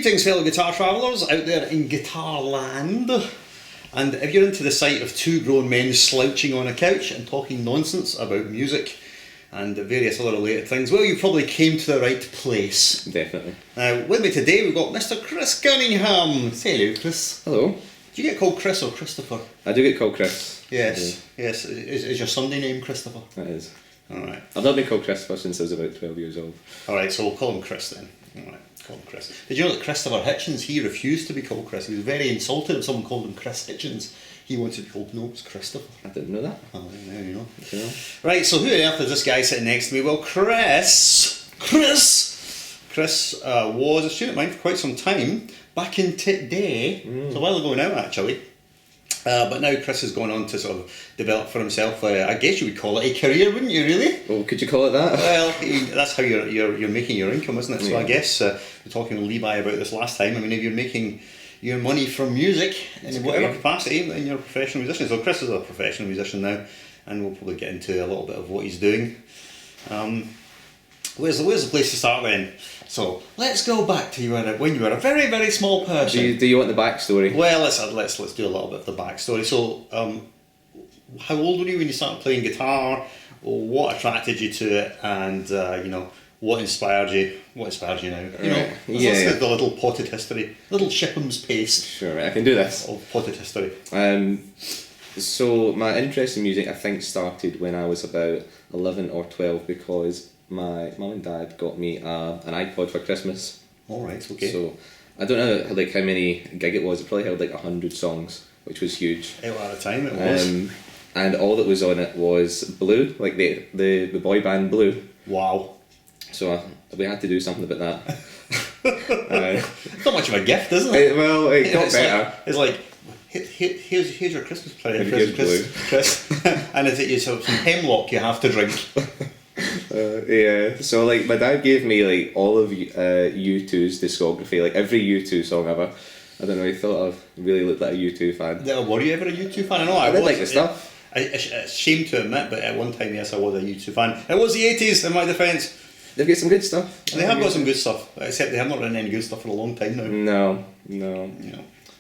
Greetings, fellow guitar travellers out there in guitar land. And if you're into the sight of two grown men slouching on a couch and talking nonsense about music and various other related things, well, you probably came to the right place. Definitely. Now, with me today we've got Mr. Chris Cunningham. Say hello, Chris. Hello. Do you get called Chris or Christopher? I do get called Chris. Yes, yes. Is your Sunday name Christopher? It is. Alright. I've not been called Christopher since I was about 12 years old. Alright, so we'll call him Chris then. Alright, call him Chris. Did you know that Christopher Hitchens, he refused to be called Chris? He was very insulted if someone called him Chris Hitchens. He wanted to be called, no, it's Christopher. I didn't know that. Oh, now you know. Yeah. Right, so who on earth is this guy sitting next to me? Well, Chris was a student of mine for quite some time, back in today, it's a while ago now actually. But now Chris has gone on to sort of develop for himself, I guess you would call it a career, wouldn't you, really? Oh, could you call it that? Well, that's how you're making your income, isn't it? So Yeah. I guess, we were talking to Levi about this last time, I mean, if you're making your money from music in whatever capacity in your professional musician. So Chris is a professional musician now, and we'll probably get into a little bit of what he's doing. Where's the place to start then? So let's go back to when you were a very, very small person. Do you want the backstory? Well, let's do a little bit of the backstory. So, how old were you when you started playing guitar? What attracted you to it? And what inspired you? What inspires you now? Let's do the little potted history, little Shipham's pace. Sure, right, I can do this. Of potted history. So my interest in music, I think, started when I was about 11 or 12 because my mum and dad got me an iPod for Christmas. All right, okay. So I don't know how many gig it was. It probably held 100 songs, which was huge. At the time, it was. And all that was on it was Blue, like the boy band Blue. Wow. So we had to do something about that. It's not much of a gift, isn't it? It got better. It's like here's your Christmas present, Chris. And it's some hemlock you have to drink. Yeah, so my dad gave me all of U2's discography, every U2 song ever. I don't know, he thought I really looked like a U2 fan. Were you ever a U2 fan? I know I did like the stuff. It's shame to admit, but at one time, yes, I was a U2 fan. It was the 80s, in my defence. They've got some good stuff. They have got some good stuff, except they have not written any good stuff for a long time now. No.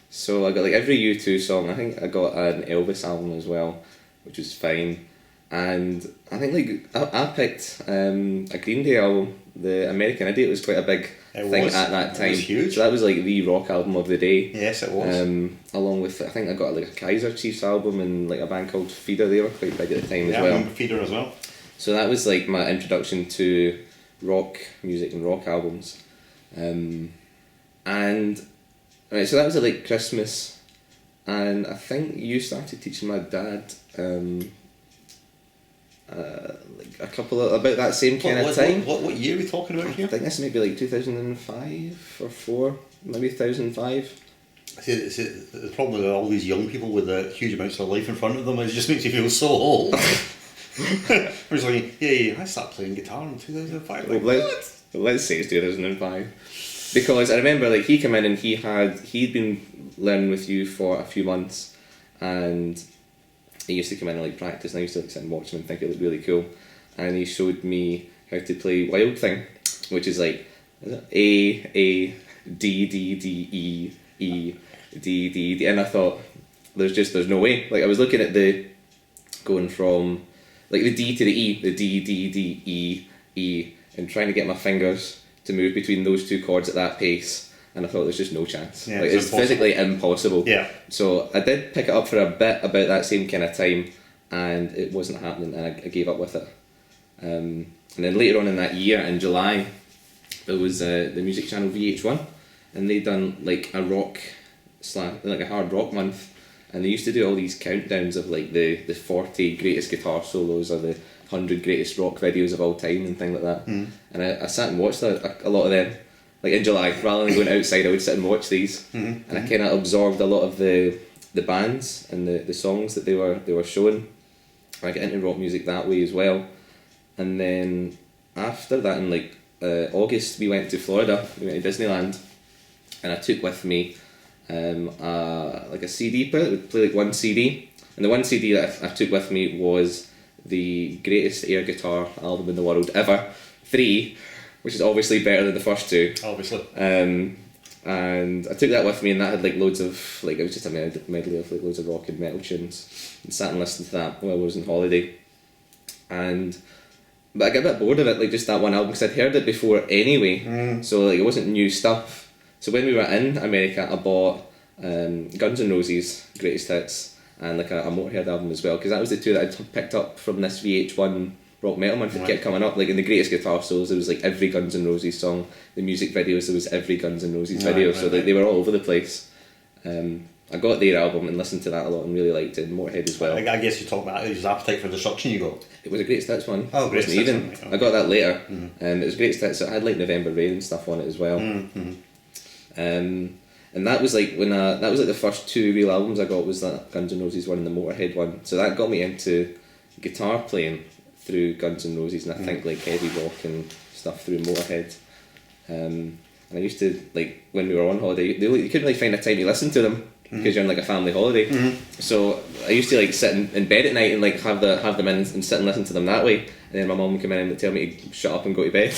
So I got every U2 song. I think I got an Elvis album as well, which was fine. And I think I picked a Green Day album. The American Idiot was quite a big thing at that time. It was huge. So that was the rock album of the day. Yes, it was. Along with, I think I got a Kaiser Chiefs album and a band called Feeder. They were quite big at the time as well. Yeah, I remember Feeder as well. So that was my introduction to rock music and rock albums. So that was at Christmas, and I think you started teaching my dad a couple of, about that same kind of time. What year are we talking about here? I think this might be 2005 or 4, maybe 2005. See, the problem with all these young people with huge amounts of life in front of them is it just makes you feel so old. I was like, I started playing guitar in 2005. Let's say it's 2005. Because I remember he came in and he'd been learning with you for a few months, and he used to come in and practice, and I used to sit and watch him and think it looked really cool. And he showed me how to play Wild Thing, which is A, D, D, D, E, E, D, D, D. And I thought, there's no way. I was looking at going from the D to the E, the D, D, D, E, E, and trying to get my fingers to move between those two chords at that pace. And I thought there's just no chance. Yeah, it's physically impossible. Yeah. So I did pick it up for a bit about that same kind of time, and it wasn't happening, and I gave up with it. And then later on in that year, in July, there was the music channel VH1, and they done a rock a hard rock month, and they used to do all these countdowns of the 40 greatest guitar solos or the 100 greatest rock videos of all time and things like that. And I sat and watched a lot of them. In July, rather than going outside, I would sit and watch these, and I kind of absorbed a lot of the bands and the songs that they were showing. I got into rock music that way as well, and then after that, in August, we went to Florida. We went to Disneyland, and I took with me a CD player. It would play one CD, and the one CD that I took with me was the greatest air guitar album in the world ever, 3. Which is obviously better than the first 2. Obviously. And I took that with me, and that had like loads of like, it was just a medley of like loads of rock and metal tunes, and sat and listened to that while I was on holiday. But I got a bit bored of it, like just that one album, because I'd heard it before anyway, so like it wasn't new stuff. So when we were in America, I bought Guns N' Roses Greatest Hits and like a Motorhead album as well, because that was the two that I'd picked up from this VH1 Rock Metal Month. It kept coming up, like in the Greatest Guitar Solos there was like every Guns N' Roses song, the music videos there was every Guns N' Roses video, so like, they were all over the place. I got their album and listened to that a lot and really liked it, and Motorhead as well. I guess you talk about his Appetite for Destruction you got. It was a Greatest Hits one. Oh, Greatest Hits one, right, okay. I got that later. It was Greatest Hits, so it had like November Rain and stuff on it as well. And that was like that was like the first two real albums I got, was that Guns N' Roses one and the Motorhead one. So that got me into guitar playing through Guns N' Roses, and I think like heavy rock and stuff through Motorhead. And I used to, like, when we were on holiday, you couldn't really find a time to listen to them because you're on like a family holiday. So I used to like sit in bed at night and like have them in and sit and listen to them that way. And then my mum would come in and would tell me to shut up and go to bed.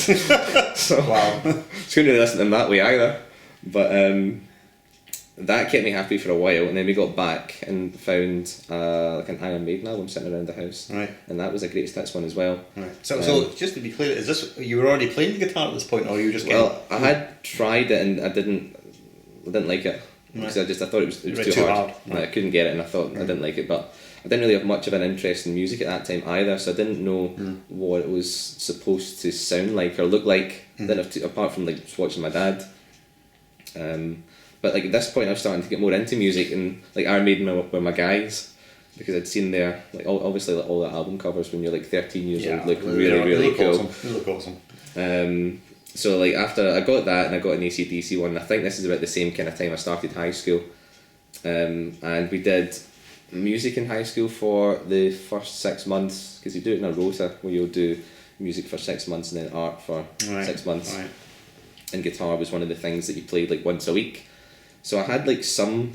So wow. Couldn't really listen to them that way either. But that kept me happy for a while, and then we got back and found like an Iron Maiden album sitting around the house, right? And that was a Greatest Hits one as well. Right. So just to be clear, is this, you were already playing the guitar at this point, or you were just getting... Well, I had tried it and I didn't like it because I thought it was too hard. Right. I couldn't get it, and I thought I didn't like it, but I didn't really have much of an interest in music at that time either, so I didn't know what it was supposed to sound like or look like. I didn't have apart from like just watching my dad. But like at this point, I was starting to get more into music, and like Iron Maiden were my guys, because I'd seen their like obviously like all the album covers when you're like 13 years old look really cool. Awesome. They look awesome. So like after I got that and I got an AC/DC one, I think this is about the same kind of time I started high school, and we did music in high school for the first 6 months, because you do it in a rota where you'll do music for 6 months and then art for 6 months. Right. And guitar was one of the things that you played like once a week. So I had like some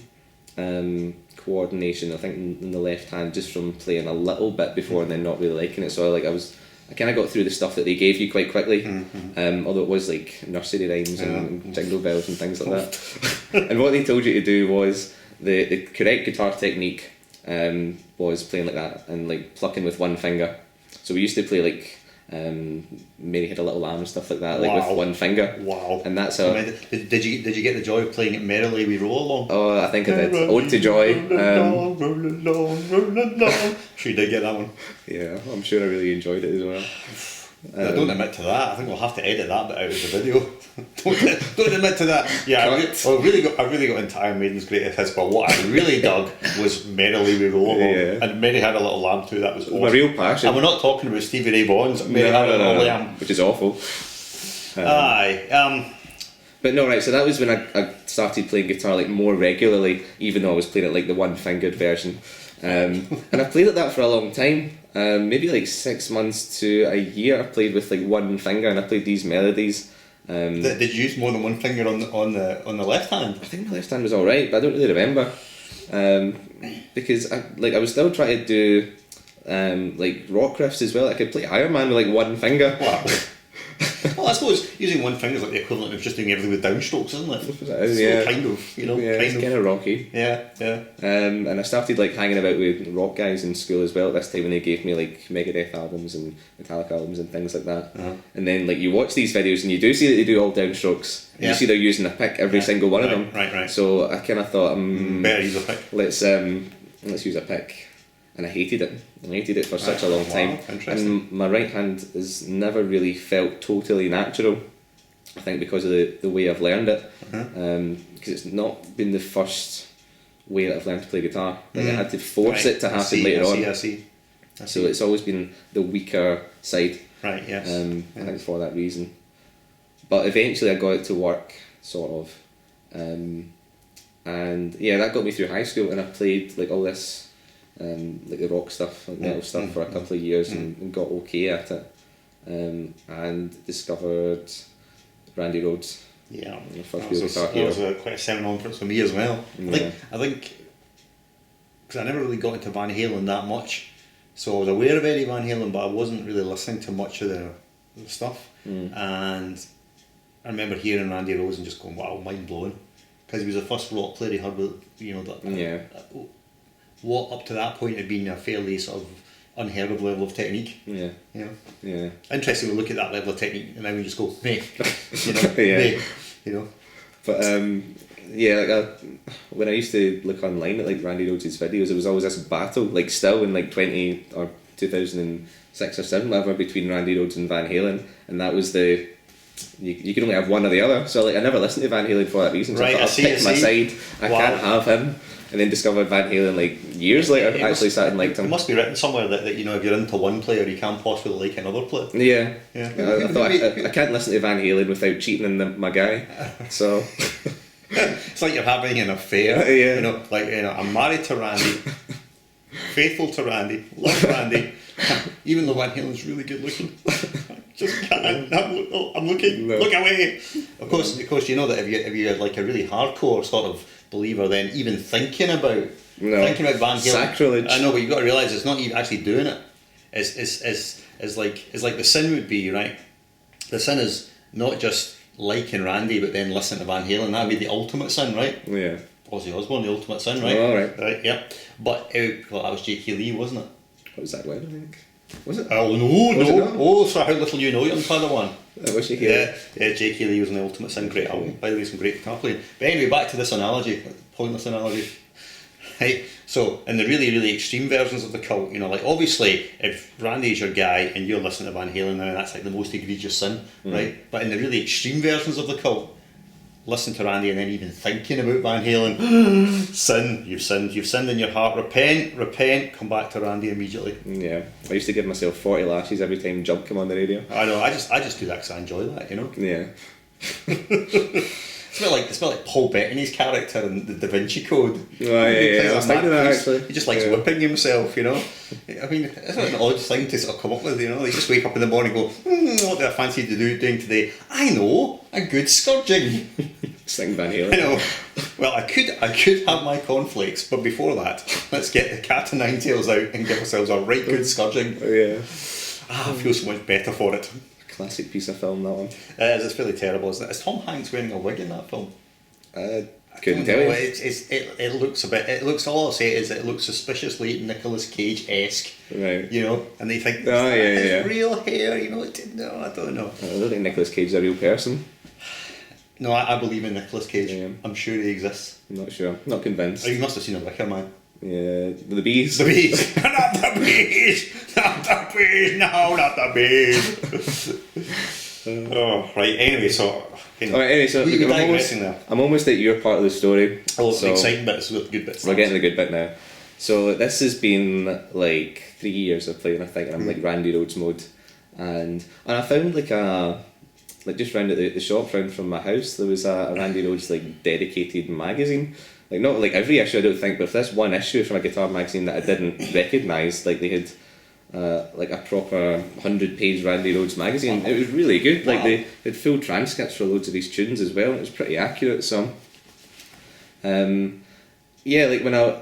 coordination, I think, in the left hand, just from playing a little bit before and then not really liking it. So I kind of got through the stuff that they gave you quite quickly, although it was like nursery rhymes and jingle bells and things like that. And what they told you to do was the correct guitar technique was playing like that and like plucking with one finger. So we used to play like Mary Had a Little Lamb and stuff like that, like with one finger. Wow! And that's how. Did you get the joy of playing it merrily we roll along? Oh, I think I did. Ode to Joy. Sure you did get that one. Yeah, I'm sure I really enjoyed it as well. Don't admit to that. I think we'll have to edit that bit out of the video. don't admit to that. Yeah, I really got into Iron Maiden's Greatest Hits, but what I really dug was Merrily We Roll Along, and Mary Had a Little Lamb too. That was awesome. My real passion. And we're not talking about Stevie Ray Vaughan's Mary Had a Little Lamb, which is awful. But no, right. So that was when I started playing guitar like more regularly, even though I was playing it like the one-fingered version. And I played at that for a long time. Maybe like 6 months to a year. I played with like one finger, and I played these melodies. Did you use more than one finger on the left hand? I think my left hand was all right, but I don't really remember. Because I was still trying to do like rock riffs as well. I could play Iron Man with like one finger. Wow. Well, I suppose using one finger is like the equivalent of just doing everything with downstrokes, isn't it? Kind of, it's kind of rocky. Yeah. And I started like hanging about with rock guys in school as well at this time, when they gave me like Megadeth albums and Metallica albums and things like that. And then like you watch these videos and you do see that they do all downstrokes. You see they're using a pick every single one of them. Right. So I kind of thought, better use a pick. Let's use a pick. And I hated it. For such a long time. And my right hand has never really felt totally natural. I think because of the way I've learned it. Because it's not been the first way that I've learned to play guitar. Like I had to force it to happen later on. I see. So it's always been the weaker side. Right, yes. I think for that reason. But eventually I got it to work, sort of. And yeah, that got me through high school, and I played like all this like the rock stuff, like metal stuff for a couple of years and got okay at it, and discovered Randy Rhoads. Yeah, that was quite a seminal influence for me as well. I think because I never really got into Van Halen that much, so I was aware of Eddie Van Halen, but I wasn't really listening to much of the stuff. And I remember hearing Randy Rhoads and just going, wow, mind blowing. because he was the first rock player he had with, you know, what up to that point had been a fairly sort of unheard of level of technique. Yeah. You know? Yeah. Interesting, we look at that level of technique and then we just go, meh. You know? Yeah. Meh. You know? But yeah, like when I used to look online at like Randy Rhoads' videos, there was always this battle, like still in like 2006 or 7, whatever, between Randy Rhoads and Van Halen, and that was you can only have one or the other. So like I never listened to Van Halen for that reason. So Right, I thought, I'll pick my side. I can't have him. And then discovered Van Halen like years later. Actually started liking him. It must be written somewhere that you know, if you're into one player, you can't possibly like another player. Yeah. Yeah. I thought I can't listen to Van Halen without cheating in my guy. So it's like you're having an affair. Yeah. You know, like, you know, I'm married to Randy, faithful to Randy, love Randy, even though Van Halen's really good looking. I just can't. I'm looking. No. Look away. Of course, you know that if you're like a really hardcore sort of believer, then even thinking about Van Halen, sacrilege. I know, but you've got to realise it's not even actually doing it. It's like the sin would be, right? The sin is not just liking Randy, but then listening to Van Halen. That'd be the ultimate sin, right? Yeah. Ozzy Osbourne, the ultimate sin, right? Oh, right. Right, yep. But well, that was J.K. Lee, wasn't it? What was that one, I think? Was it? Oh no, Was it no. not? Oh, so how little you know, young Padawan. I wish you could. Yeah, J.K. Lee was in the Ultimate Sin, great album. By the way, some great guitar playing. But anyway, back to this analogy, pointless analogy. Right, so in the really, really extreme versions of the cult, you know, like obviously if Randy's your guy and you're listening to Van Halen now, that's like the most egregious sin, right? But in the really extreme versions of the cult, listen to Randy and then even thinking about Van Halen, sin, you've sinned in your heart, repent, come back to Randy immediately. Yeah, I used to give myself 40 lashes every time Jump came on the radio. I know, I just do that because I enjoy that, you know. Yeah. It's a bit like Paul Bettany's character in the Da Vinci Code. Oh, yeah, I was thinking that actually. He just likes whipping himself, you know. I mean, it's not an odd thing to sort of come up with, you know. You just wake up in the morning and go, what do I fancy doing today? I know, a good scourging. Sing Van Halen. I know. Well, I could have my cornflakes, but before that, let's get the cat and nine tails out and give ourselves a right good scourging. Oh, yeah. I feel so much better for it. Classic piece of film, that one. It's fairly terrible, isn't it? Is Tom Hanks wearing a wig in that film? I couldn't tell you. It looks a bit. It looks. All I'll say is it looks suspiciously Nicolas Cage-esque. Right. You know, and they think, yeah. real hair. You know, no, I don't know. I don't think Nicolas Cage is a real person. No, I believe in Nicolas Cage. Yeah. I'm sure he exists. I'm not sure. Not convinced. Oh, you must have seen a Wicker Man. Yeah, the bees. The bees. Not the bees. Not the bees. No, not the bees. Oh, right. Anyway, so. Anyway, so I'm almost at your part of the story. Oh, so the exciting bits, the good bits. We're getting the good bit now. So this has been like 3 years of playing, I think, and I'm like Randy Rhoads mode, and I found just round at the shop round from my house there was a Randy Rhoads like dedicated magazine. Like not like every issue I don't think, but if this one issue from a guitar magazine that I didn't recognise, like they had like a proper 100-page Randy Rhoads magazine. It was really good. Like they had full transcripts for loads of these tunes as well. It was pretty accurate. So, yeah, like when I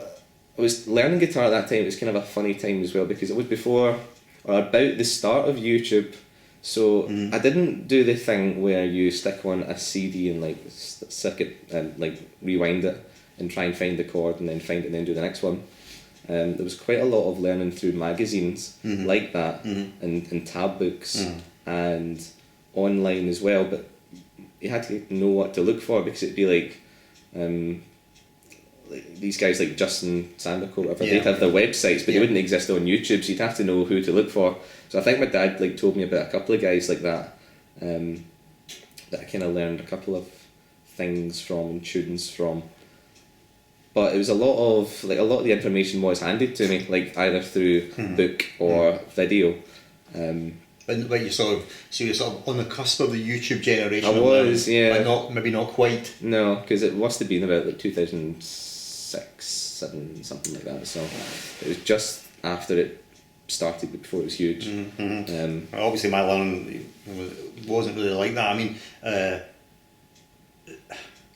was learning guitar at that time, it was kind of a funny time as well because it was before or about the start of YouTube. So I didn't do the thing where you stick on a CD and like stick it and like rewind it and try and find the chord and then find it and then do the next one. There was quite a lot of learning through magazines like that and tab books and online as well, but you had to know what to look for because it'd be like these guys like Justin Sandercoat or whatever, they'd have their websites but they wouldn't exist on YouTube, so you'd have to know who to look for. So I think my dad like told me about a couple of guys like that that I kind of learned a couple of things from and tunes from. But it was a lot of the information was handed to me, like either through book or video. But you're sort of on the cusp of the YouTube generation. I was, yeah. But maybe not quite. No, because it must have been about like 2006, 7, something like that. So it was just after it started, but before it was huge. Obviously, my learning wasn't really like that. I mean.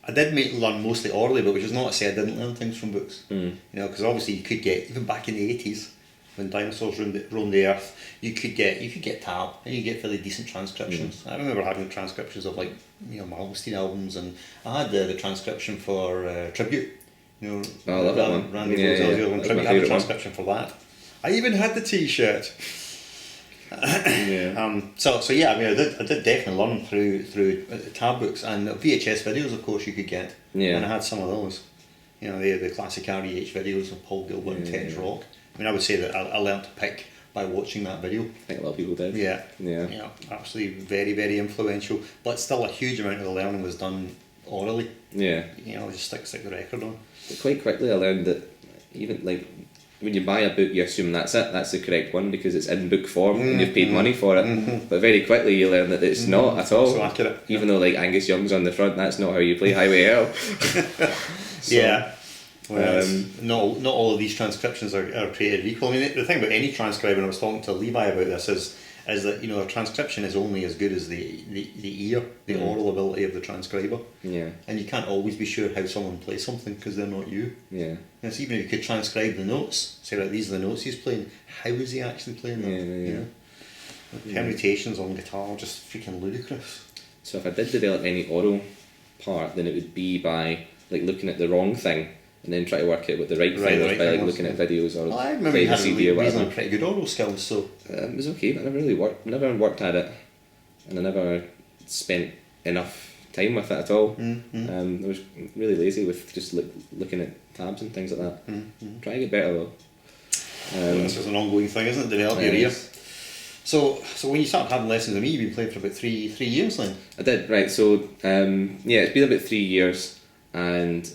I did learn mostly orally, but which is not to say I didn't learn things from books. You know, because obviously you could get, even back in the 80s, when dinosaurs roamed the earth, you could get tab and you get fairly decent transcriptions. I remember having transcriptions of like Malmsteen albums, and I had the transcription for Tribute. Oh, I love that one. Randy That's Tribute. my I had a favourite transcription for that. I even had the T-shirt. So yeah, I mean, I did definitely learn through tab books and VHS videos. Of course, you could get, and I had some of those. The classic REH videos of Paul Gilbert and Ted's Rock. I mean, I would say that I learned to pick by watching that video. I think a lot of people did. Yeah, absolutely very, very influential. But still, a huge amount of the learning was done orally. Yeah. Just stick the record on. But quite quickly, I learned that even like when you buy a book, you assume that's it. That's the correct one because it's in book form and you've paid money for it. But very quickly, you learn that it's not at all. So accurate. Even though like Angus Young's on the front, that's not how you play Highway Hell. Yeah. Well, not all of these transcriptions are created equal. I mean, the thing about any transcriber, and I was talking to Levi about this, is that a transcription is only as good as the ear, the oral ability of the transcriber. Yeah. And you can't always be sure how someone plays something because they're not you. Yeah. Yes, even if you could transcribe the notes, say right, these are the notes he's playing. How is he actually playing them? The permutations on guitar are just freaking ludicrous. So if I did develop any oral part, then it would be by like looking at the wrong thing and then try to work out what the right thing was by like looking at videos or I remember you playing a had CD or whatever. reasonably pretty good oral skills, so It was okay, but I never worked at it, and I never spent enough time with it at all. I was really lazy with just looking at tabs and things like that. Try to get better though. this is an ongoing thing, isn't it? Develop your ear. So when you started having lessons with me, you've been playing for about three years then? I did, right. So it's been about 3 years, and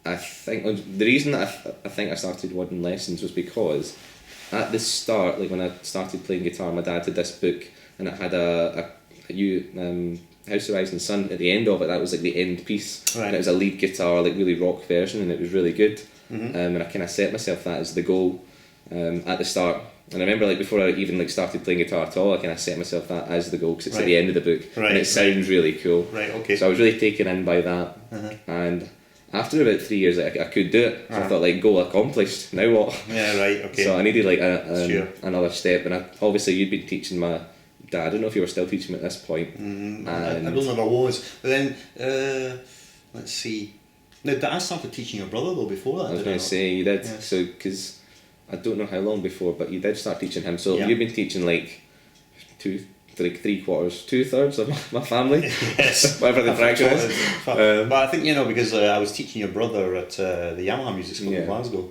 I think the reason that I think I started wanting lessons was because at the start, like when I started playing guitar, my dad had this book and it had a House of Rising Sun at the end of it. That was like the end piece, and it was a lead guitar, like really rock version, and it was really good. And I kind of set myself that as the goal at the start. And I remember like before I even like started playing guitar at all, I kind of set myself that as the goal because it's at the end of the book and it sounds really cool. Right. Okay. So I was really taken in by that, and after about 3 years, I could do it. So I thought, like, goal accomplished. Now what? Yeah, right, okay. So I needed like another step, and obviously you'd been teaching my dad. I don't know if you were still teaching him at this point. I don't know if I was, but then let's see. Now, I started teaching your brother though before that. I was going to say you did. Yes. So because I don't know how long before, but you did start teaching him. So Yeah. you've been teaching like 2/3 of my family. Yes. Whatever the fraction is. But I think, because I was teaching your brother at the Yamaha Music School in Glasgow.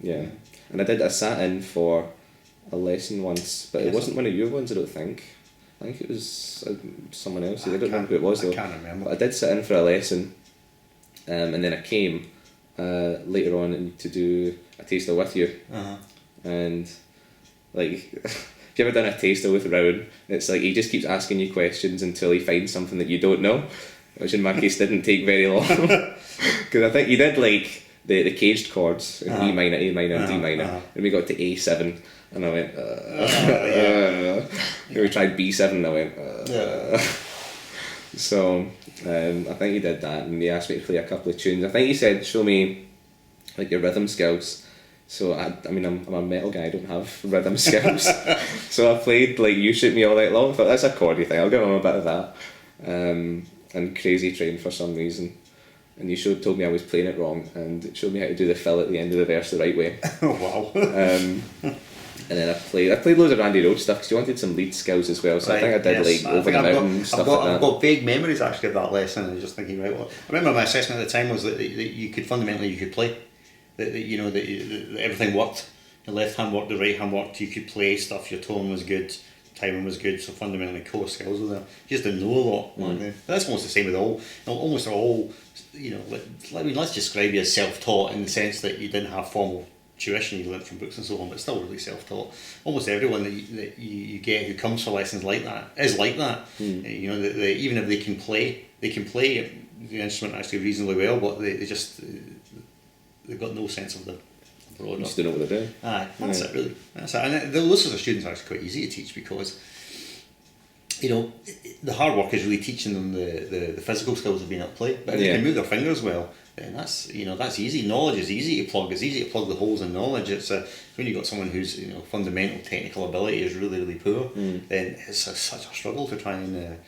Yeah. And I sat in for a lesson once, but it wasn't one of your ones, I don't think. I think it was someone else. I don't remember who it was though. I can't remember. But I did sit in for a lesson, and then I came later on to do a taster with you. And like, if you ever done a taster with Rowan, it's like he just keeps asking you questions until he finds something that you don't know, which in my case didn't take very long. Because I think you did like the caged chords in E minor, A minor, and D minor, and we got to A7, and I went, and we tried B7, and I went, So I think he did that, and he asked me to play a couple of tunes. I think he said, show me like your rhythm skills. So I mean I'm a metal guy, I don't have rhythm skills. So I played like You Shoot Me All Night Long. I thought that's a chordy thing, I'll give him a bit of that. And Crazy Train for some reason. And you told me I was playing it wrong, and it showed me how to do the fill at the end of the verse the right way. Oh wow. And then I played loads of Randy Rhoads stuff because you wanted some lead skills as well. So I think I did like Over the Mountain stuff like that. I've got vague memories actually of that lesson, and I was just thinking, right, well, I remember my assessment at the time was that you could play, that everything worked. The left hand worked, the right hand worked. You could play stuff. Your tone was good, timing was good. So fundamentally, core skills were there. You just didn't know a lot. But that's almost the same with almost all. Let's describe you as self-taught in the sense that you didn't have formal tuition, you learnt from books and so on, but still really self-taught. Almost everyone that you get who comes for lessons like that is like that. Even if they can play the instrument actually reasonably well, but they've got no sense of the broad. Just don't know what they're doing. That's it really. That's it. And those sorts of students are actually quite easy to teach because the hard work is really teaching them the physical skills of being able to play. But if they can move their fingers well, then that's that's easy. Knowledge is easy to plug. It's easy to plug the holes in knowledge. It's when you've got someone whose fundamental technical ability is really really poor, then it's such a struggle to try and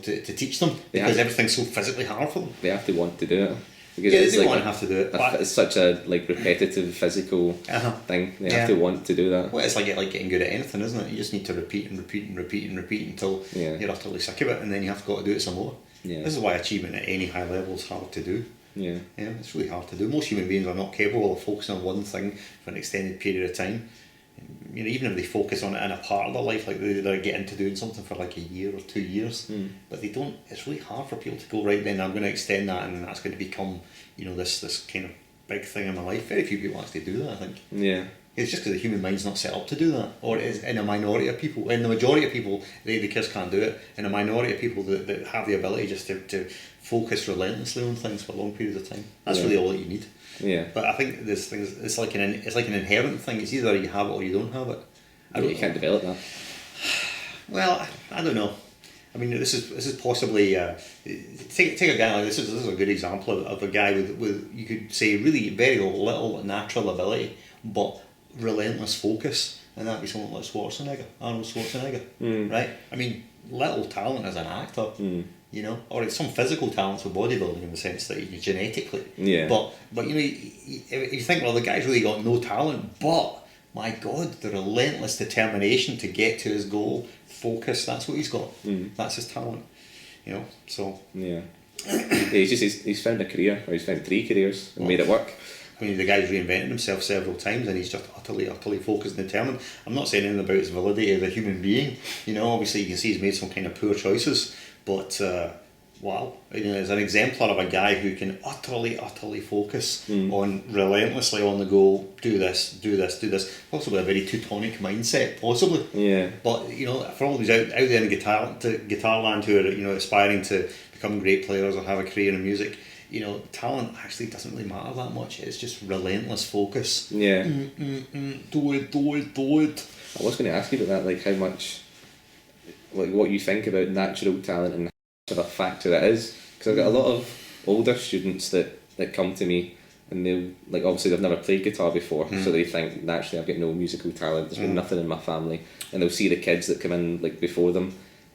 to teach them because everything's so physically hard for them. They have to want to do it. Because Yeah, it's they do like want to have to do it. But it's such a repetitive physical thing. They have to want to do that. well, it's like getting good at anything, isn't it? You just need to repeat and repeat and repeat and repeat until you're utterly sick of it, and then you have to go to do it some more. Yeah. This is why achievement at any high level is hard to do. Yeah. It's really hard to do. Most human beings are not capable of focusing on one thing for an extended period of time. Even if they focus on it in a part of their life, like they're getting to doing something for like a year or 2 years, but they don't. It's really hard for people to go, right, then I'm going to extend that, and that's going to become this kind of big thing in my life. Very few people actually do that, I think. Yeah. It's just because the human mind's not set up to do that, or it is in a minority of people. In the majority of people, they just can't do it. In a minority of people that have the ability just to focus relentlessly on things for long periods of time. That's really all that you need. Yeah. But I think this thing it's like an inherent thing. It's either you have it or you don't have it. You can't develop that. Well, I don't know. I mean, this is possibly take a guy like this. This is a good example of a guy with you could say really very little natural ability, but relentless focus, and that'd be someone like Arnold Schwarzenegger, right? I mean, little talent as an actor, or it's some physical talents with bodybuilding in the sense that you genetically, but if you think, well, the guy's really got no talent, but my God, the relentless determination to get to his goal, focus, that's what he's got. That's his talent, so. Yeah. He's found a career, or he's found 3 careers and made it work. I mean, the guy's reinvented himself several times, and he's just utterly focused and determined. I'm not saying anything about his validity as a human being. Obviously you can see he's made some kind of poor choices, but wow, as an exemplar of a guy who can utterly focus on relentlessly on the goal. Do this. Possibly a very Teutonic mindset, possibly. Yeah. But for all those out there in guitar land who are aspiring to become great players or have a career in music. Talent actually doesn't really matter that much. It's just relentless focus. Yeah. Do it. I was going to ask you about that, like how much, like what you think about natural talent and how much of a factor it is. Because I've got a lot of older students that come to me and they'll, like, obviously they've never played guitar before, so they think naturally I've got no musical talent, there's been nothing in my family, and they'll see the kids that come in like before them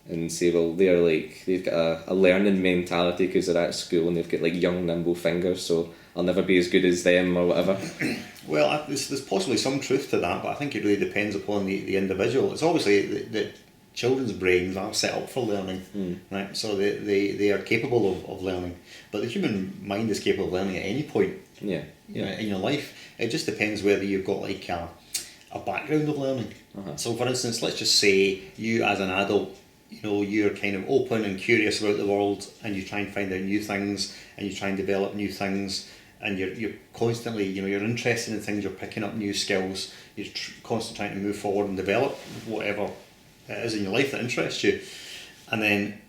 and say, well, they've got a learning mentality because they're at school and they've got like young nimble fingers, so I'll never be as good as them or whatever. Well, there's possibly some truth to that, but I think it really depends upon the individual. It's obviously that children's brains are set up for learning, right? So they are capable of learning, but the human mind is capable of learning at any point. Yeah. In your life. It just depends whether you've got like a background of learning. So, for instance, let's just say you as an adult, you're kind of open and curious about the world, and you try and find out new things, and you try and develop new things, and you're constantly, you're interested in things, you're picking up new skills, you're constantly trying to move forward and develop whatever it is in your life that interests you. And then,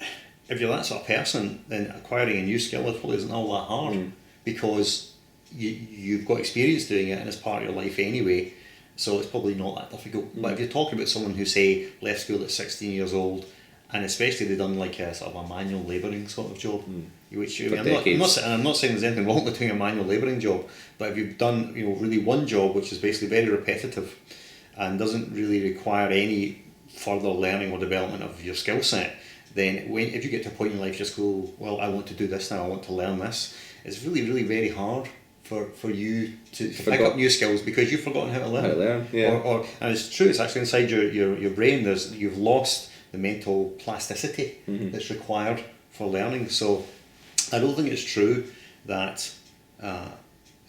if you're that sort of person, then acquiring a new skill probably isn't all that hard, because you've got experience doing it, and it's part of your life anyway, so it's probably not that difficult. But if you're talking about someone who, say, left school at 16 years old, and especially they've done like a sort of a manual labouring sort of job, which I'm not saying there's anything wrong with doing a manual labouring job, but if you've done really one job which is basically very repetitive and doesn't really require any further learning or development of your skill set, then if you get to a point in life just go, well, I want to do this now, I want to learn this, it's really, really very hard for you to pick up new skills because you've forgotten how to learn. And it's true, it's actually inside your brain. You've lost the mental plasticity that's required for learning. So I don't think it's true that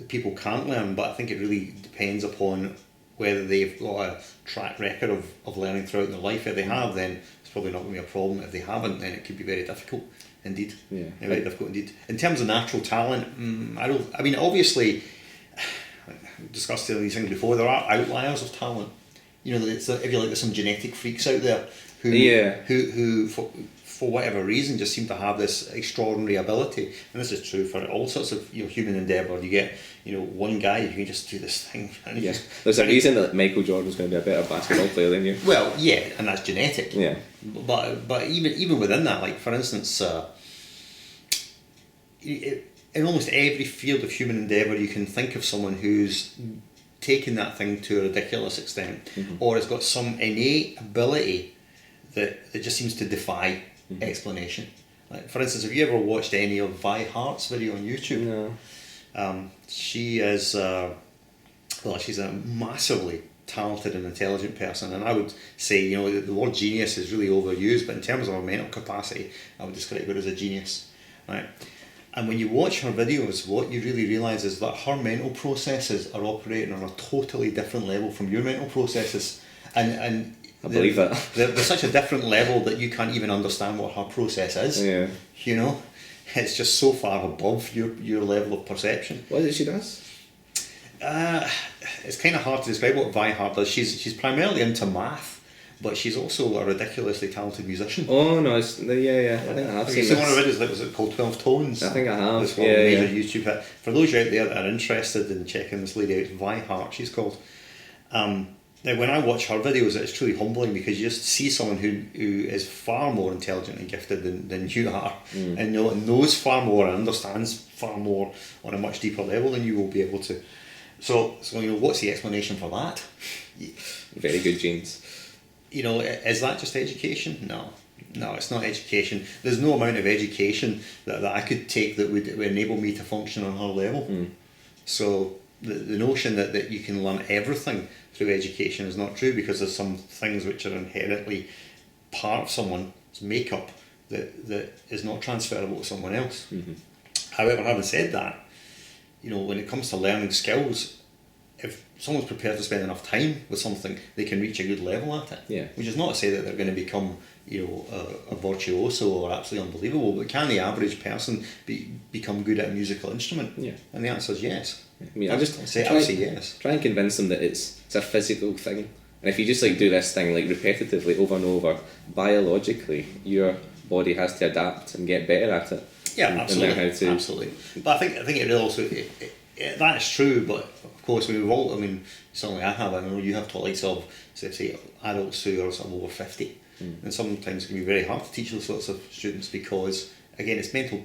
people can't learn, but I think it really depends upon whether they've got a track record of learning throughout their life. If they have, then it's probably not going to be a problem. If they haven't, then it could be very difficult indeed. Very difficult indeed. In terms of natural talent, I mean, obviously, I've discussed these things before, there are outliers of talent. If you like, there's some genetic freaks out there who for whatever reason just seem to have this extraordinary ability, and this is true for all sorts of human endeavour. You get one guy who can just do this thing. And there's a reason that Michael Jordan's going to be a better basketball player than you. Well, yeah, and that's genetic. Yeah. But even within that, like for instance, in almost every field of human endeavour, you can think of someone who's taken that thing to a ridiculous extent, or has got some innate ability that just seems to defy explanation. Like, for instance, have you ever watched any of Vi Hart's video on YouTube? No. She is, she's a massively talented and intelligent person, and I would say, the word genius is really overused, but in terms of her mental capacity, I would describe her as a genius, right? And when you watch her videos, what you really realise is that her mental processes are operating on a totally different level from your mental processes, and I believe that. They're such a different level that you can't even understand what her process is. Yeah. It's just so far above your level of perception. What is it she does? It's kind of hard to describe what Vi Hart does. She's primarily into math, but she's also a ridiculously talented musician. Oh no, I think I have seen this. One of it was it called 12 Tones? I think I have. It's a major YouTube hit. For those out there that are interested in checking this lady out, Vi Hart, she's called. Now, when I watch her videos, it's truly humbling because you just see someone who is far more intelligent and gifted than you are, and knows far more and understands far more on a much deeper level than you will be able to. So what's the explanation for that? Very good genes. Is that just education? No, it's not education. There's no amount of education that I could take that would enable me to function on her level. So the notion that you can learn everything through education is not true, because there's some things which are inherently part of someone's makeup that is not transferable to someone else. However, having said that, when it comes to learning skills, if someone's prepared to spend enough time with something, they can reach a good level at it. Yeah. Which is not to say that they're going to become, a virtuoso or absolutely unbelievable, but can the average person become good at a musical instrument? Yeah. And the answer is yes. I mean, I would say yes. Try and convince them that it's a physical thing, and if you just do this thing repetitively over and over, biologically your body has to adapt and get better at it. Yeah, absolutely. Absolutely. But I think it also that is true. But of course, certainly I have. I know you have taught likes of say adults who are sort of over 50, and sometimes it can be very hard to teach those sorts of students because again, it's mental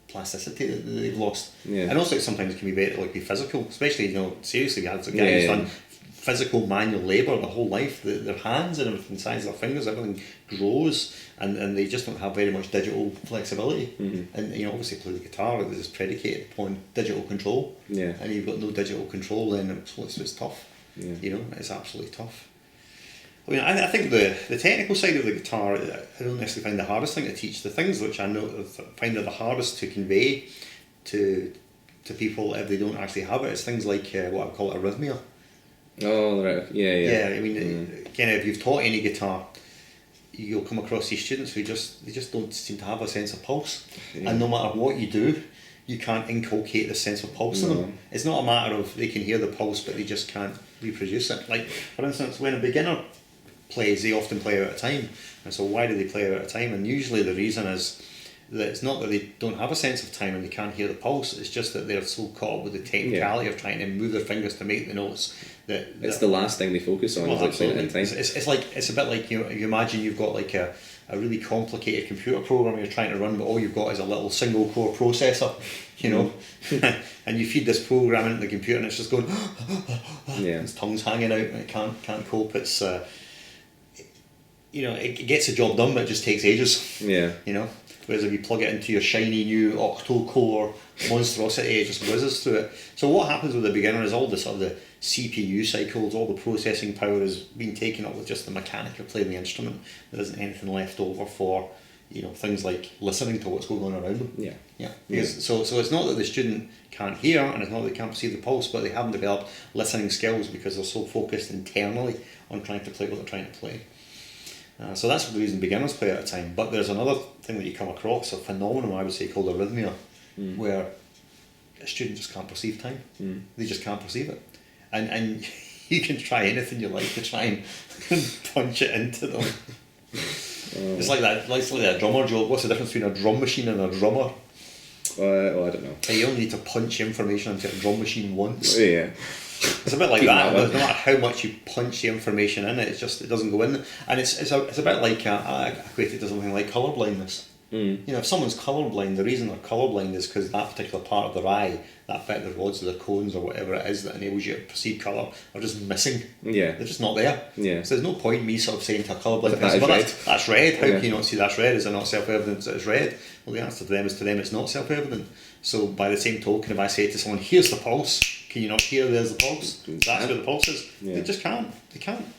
plasticity that they've lost, and also sometimes it can be very be physical. Especially seriously, we had a guy who's done physical manual labour their whole life. Their hands and everything, the size of their fingers, everything grows, and they just don't have very much digital flexibility. And obviously play the guitar is predicated upon digital control. Yeah. And you've got no digital control, then it's tough. Yeah. It's absolutely tough. I think the technical side of the guitar, I don't necessarily find the hardest thing to teach. The things which I find are the hardest to convey to people if they don't actually have it, is things like what I call arrhythmia. Oh, right. Yeah. Again, if you've taught any guitar, you'll come across these students who just don't seem to have a sense of pulse, and no matter what you do, you can't inculcate the sense of pulse in them. It's not a matter of they can hear the pulse, but they just can't reproduce it. Like, for instance, when a beginner plays, they often play out of time, and so why do they play out of time? And usually the reason is that it's not that they don't have a sense of time and they can't hear the pulse, it's just that they're so caught up with the technicality of trying to move their fingers to make the notes that it's the last thing they focus on. Well, is playing it in time. It's a bit like you imagine you've got like a really complicated computer program you're trying to run, but all you've got is a little single core processor, and you feed this program into the computer and it's just going its tongue's hanging out and it can't cope. It's it gets the job done, but it just takes ages. Whereas if you plug it into your shiny new octo-core monstrosity, it just whizzes through it. So what happens with the beginner is all the sort of the CPU cycles, all the processing power is being taken up with just the mechanic of playing the instrument. There isn't anything left over for things like listening to what's going on around them. So it's not that the student can't hear, and it's not that they can't perceive the pulse, but they haven't developed listening skills because they're so focused internally on trying to play what they're trying to play. So that's the reason beginners play at a time. But there's another thing that you come across, a phenomenon I would say called arrhythmia, where a student just can't perceive time. They just can't perceive it. And you can try anything you like to try and punch it into them. It's like that drummer joke. What's the difference between a drum machine and a drummer? I don't know. You only need to punch information into a drum machine once. Yeah. It's a bit like that, but no matter how much you punch the information in, it doesn't go in. And it's a bit like I equate it to something like colour blindness. You know, if someone's colourblind, the reason they're colourblind is because that particular part of their eye, that bit of the rods or the cones or whatever it is that enables you to perceive colour, are just missing. Yeah. They're just not there. Yeah. So there's no point in me sort of saying to a colourblind That person, is well, red. that's red. How Yeah. can you not see that's red? Is it not self-evident that it's red? Well, the answer to them it's not self-evident. So by the same token, if I say to someone, here's the pulse, can you not hear there's the pulse? That's where the pulse is. Yeah. They just can't.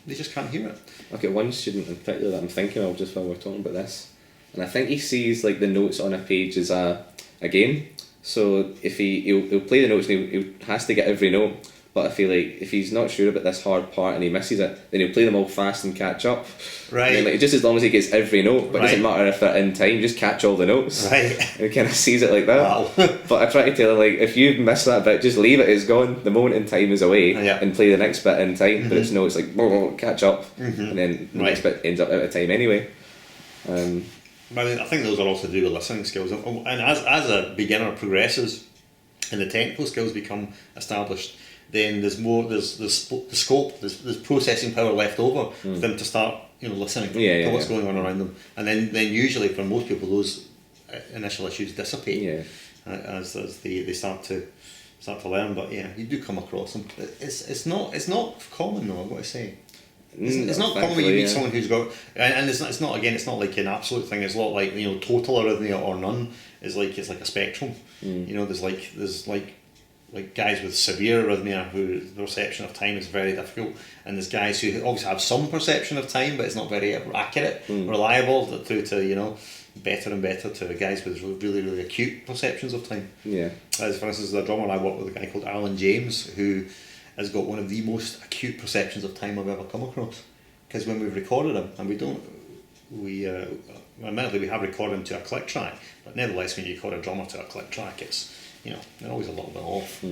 They just can't hear it. I've got one student in particular that I'm thinking of just while we're talking about this, and I think he sees like the notes on a page as a game. So if he'll play the notes and he has to get every note. But if he's not sure about this hard part and he misses it, then he'll play them all fast and catch up. Right. And then, like, just as long as he gets every note, but it doesn't matter if they're in time, just catch all the notes. Right. And he kind of sees it like that. Wow. But I try to tell him, like, if you miss that bit, just leave it, it's gone. The moment in time is away, Yeah. and play the next bit in time. But it's no, it's like, catch up. And then the next bit ends up out of time anyway. But I think those are also to do with listening skills. And as a beginner progresses and the technical skills become established, then there's the scope, there's processing power left over for them to start, listening to what's going on around them. And then usually for most people those initial issues dissipate as they start to learn. But yeah, you do come across them. It's not common though, I've got to say. It's not common when you meet someone who's got, and it's not like an absolute thing. It's not like total arrhythmia or none. It's like a spectrum. There's guys with severe arrhythmia who the perception of time is very difficult, and there's guys who obviously have some perception of time, but it's not very accurate, reliable, through to better and better to guys with really, really acute perceptions of time. Yeah. As for instance, the drummer I work with, a guy called Alan James, who has got one of the most acute perceptions of time I've ever come across. Because when we've recorded him, and admittedly we have recorded him to a click track, but nevertheless when you record a drummer to a click track, it's they're always a little bit off.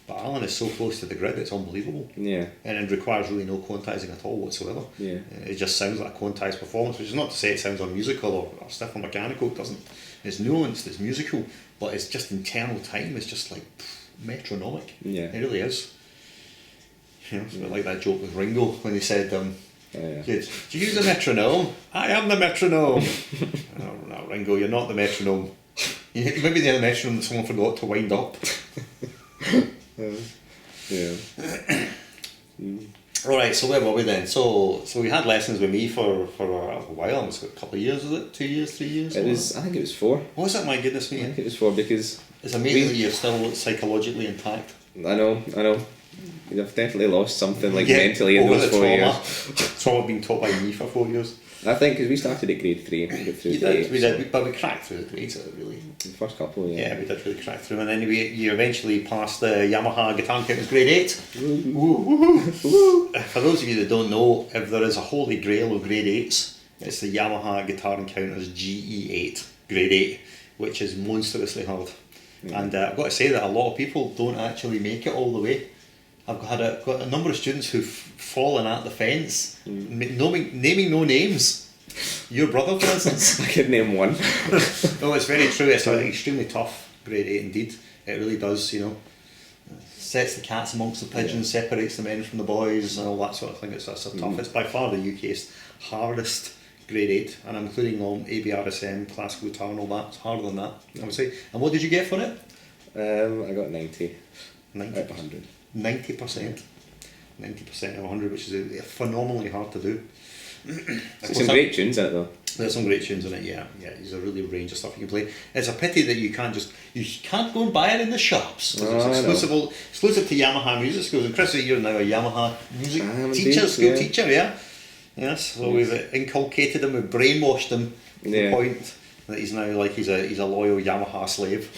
But Alan is so close to the grid, it's unbelievable. Yeah. And it requires really no quantizing at all whatsoever. Yeah. It just sounds like a quantized performance, which is not to say it sounds unmusical or stiff or mechanical. It doesn't. It's nuanced, it's musical, but it's just internal time. It's just like metronomic. Yeah. It really is. It's a bit like that joke with Ringo when he said, "Do you use a metronome? I am the metronome." No, Ringo, you're not the metronome. Maybe they're the metronome that someone forgot to wind up. Alright, so where were we then? So we had lessons with me for a while. It was a couple of years, was it? 2 years, 3 years? I think it was 4. Was it? My goodness me. I think it was 4 because... It's amazing that you're still psychologically intact. I know. You've definitely lost something mentally in those 4 years. Trauma being taught by me for 4 years. I think because we started at grade 3 and we got through you did, we did, but we cracked through the grades, really. The first couple, yeah. We did really crack through, and then you eventually passed the Yamaha guitar counters grade 8. For those of you that don't know, if there is a holy grail of grade 8s, it's the Yamaha Guitar Encounters GE8 grade 8, which is monstrously hard. And I've got to say that a lot of people don't actually make it all the way. I've got a number of students who've fallen at the fence, naming no names. Your brother, for instance. I could name one. No, it's very true. It's an extremely tough grade 8 indeed. It really does, sets the cats amongst the pigeons, separates the men from the boys, and all that sort of thing. It's tough. It's by far the UK's hardest grade 8, and I'm including all ABRSM, classical guitar and all that. It's harder than that, I would say. And what did you get for it? I got 90. 90 out of 100. 90%. 90% of 100, which is phenomenally hard to do. Some great tunes in it though. There's some great tunes in it, yeah. There's a really range of stuff you can play. It's a pity that you can't go and buy it in the shops. It's exclusive to Yamaha music schools. And Chris, you're now a Yamaha music school teacher, yeah. Yes, so we've inculcated him, we've brainwashed him to the point that he's now he's a loyal Yamaha slave.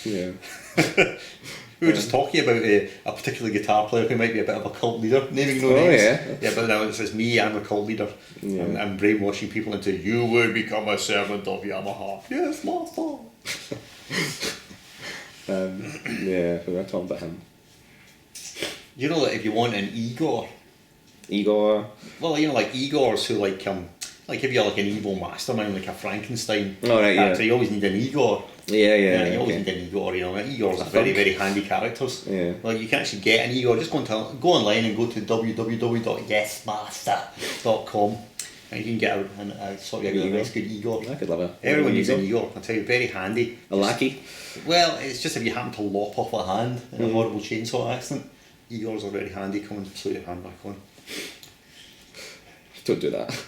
Yeah. We were just talking about a particular guitar player who might be a bit of a cult leader, naming no names. Yeah, but now it says me, I'm a cult leader. Yeah. I'm brainwashing people into, you will become a servant of Yamaha. Yes, master. We were talking about him. You know that if you want an Igor? Well, like Igors who if you're like an evil mastermind, like a Frankenstein character, you always need an Igor. You always need an Igor. Igors are very, very handy characters. Yeah. Like you can actually get an Igor. Just go online and go to www.yesmaster.com, And you can get a sort of a nice good Igor. I could love it. Everyone needs an Igor, I tell you, very handy. A lackey? Well, it's just if you happen to lop off a hand in a horrible chainsaw accident, Igors are very handy, come and sew your hand back on. Don't do that.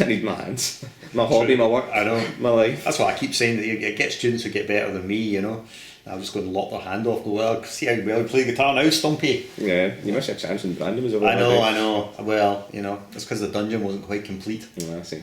I need my hands. My hobby, my work. I know. My life. That's what I keep saying, that you get students who get better than me, you know. I'm just going to lop their hand off, go, well, see how well you play the guitar now, Stumpy. Yeah, you missed your chance when Brandon was over I know. Well, you know, it's because the dungeon wasn't quite complete. Oh, I see.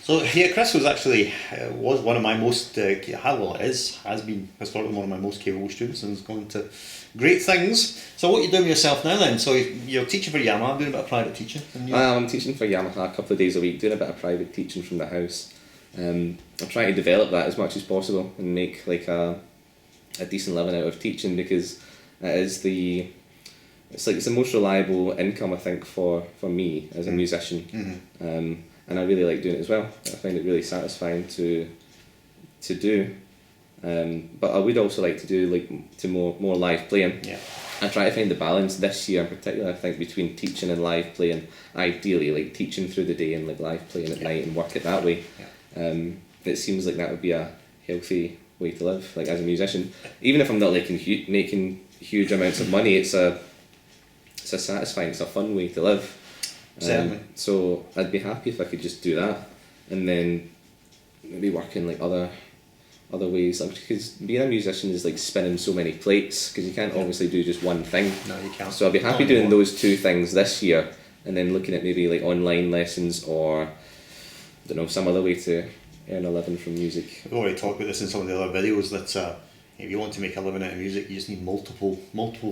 So, yeah, Chris was actually, was one of my most, has been historically one of my most capable students, and has gone to great things. So what are you doing with yourself now then? So you're teaching for Yamaha, doing a bit of private teaching? I'm teaching for Yamaha a couple of days a week, doing a bit of private teaching from the house. I'm trying to develop that as much as possible and make like a decent living out of teaching, because it's the most reliable income, I think, for me as a musician. And I really like doing it as well. I find it really satisfying to do. But I would also like to do more live playing. Yeah. I try to find the balance this year in particular, I think, between teaching and live playing. Ideally, like teaching through the day and like live playing at night and work it that way. Yeah. It seems like that would be a healthy way to live, like as a musician. Even if I'm not like making huge amounts of money, it's a satisfying, it's a fun way to live. Certainly. So I'd be happy if I could just do that, and then maybe work in like other ways, because being a musician is like spinning so many plates, because you can't obviously do just one thing. No, you can't. So I'd be happy doing those two things this year, and then looking at maybe like online lessons or I don't know, some other way to earn a living from music. We've already talked about this in some of the other videos, that if you want to make a living out of music, you just need multiple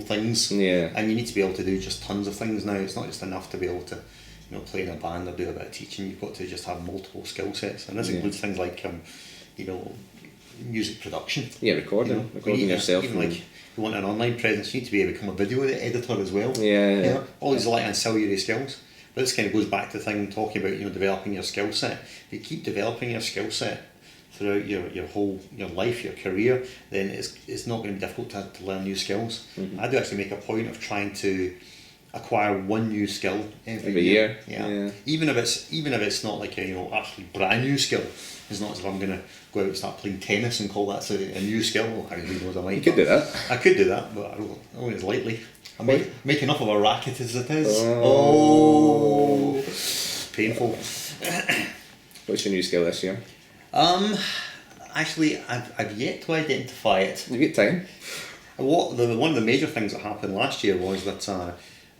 things. Yeah. And you need to be able to do just tons of things now. It's not just enough to be able to, you know, play in a band or do a bit of teaching. You've got to just have multiple skill sets, and this includes things like, you know, music production. Yeah, recording yourself. Even like, you want an online presence, you need to be able to become a video editor as well. Yeah. You know, all these light ancillary skills. But this kind of goes back to the thing talking about, you know, developing your skill set. If you keep developing your skill set throughout your whole life, your career, then it's not going to be difficult to learn new skills. I do actually make a point of trying to acquire one new skill every year. Yeah. Even if it's not like a, you know, actually brand new skill. It's not as if I'm going to go out and start playing tennis and call that a new skill. Well, I really knows I might. You could do that. I could do that, but I don't as lightly. I make enough of a racket as it is. Oh. Painful. What's your new skill this year? Actually, I've yet to identify it. You get time. One of the major things that happened last year was that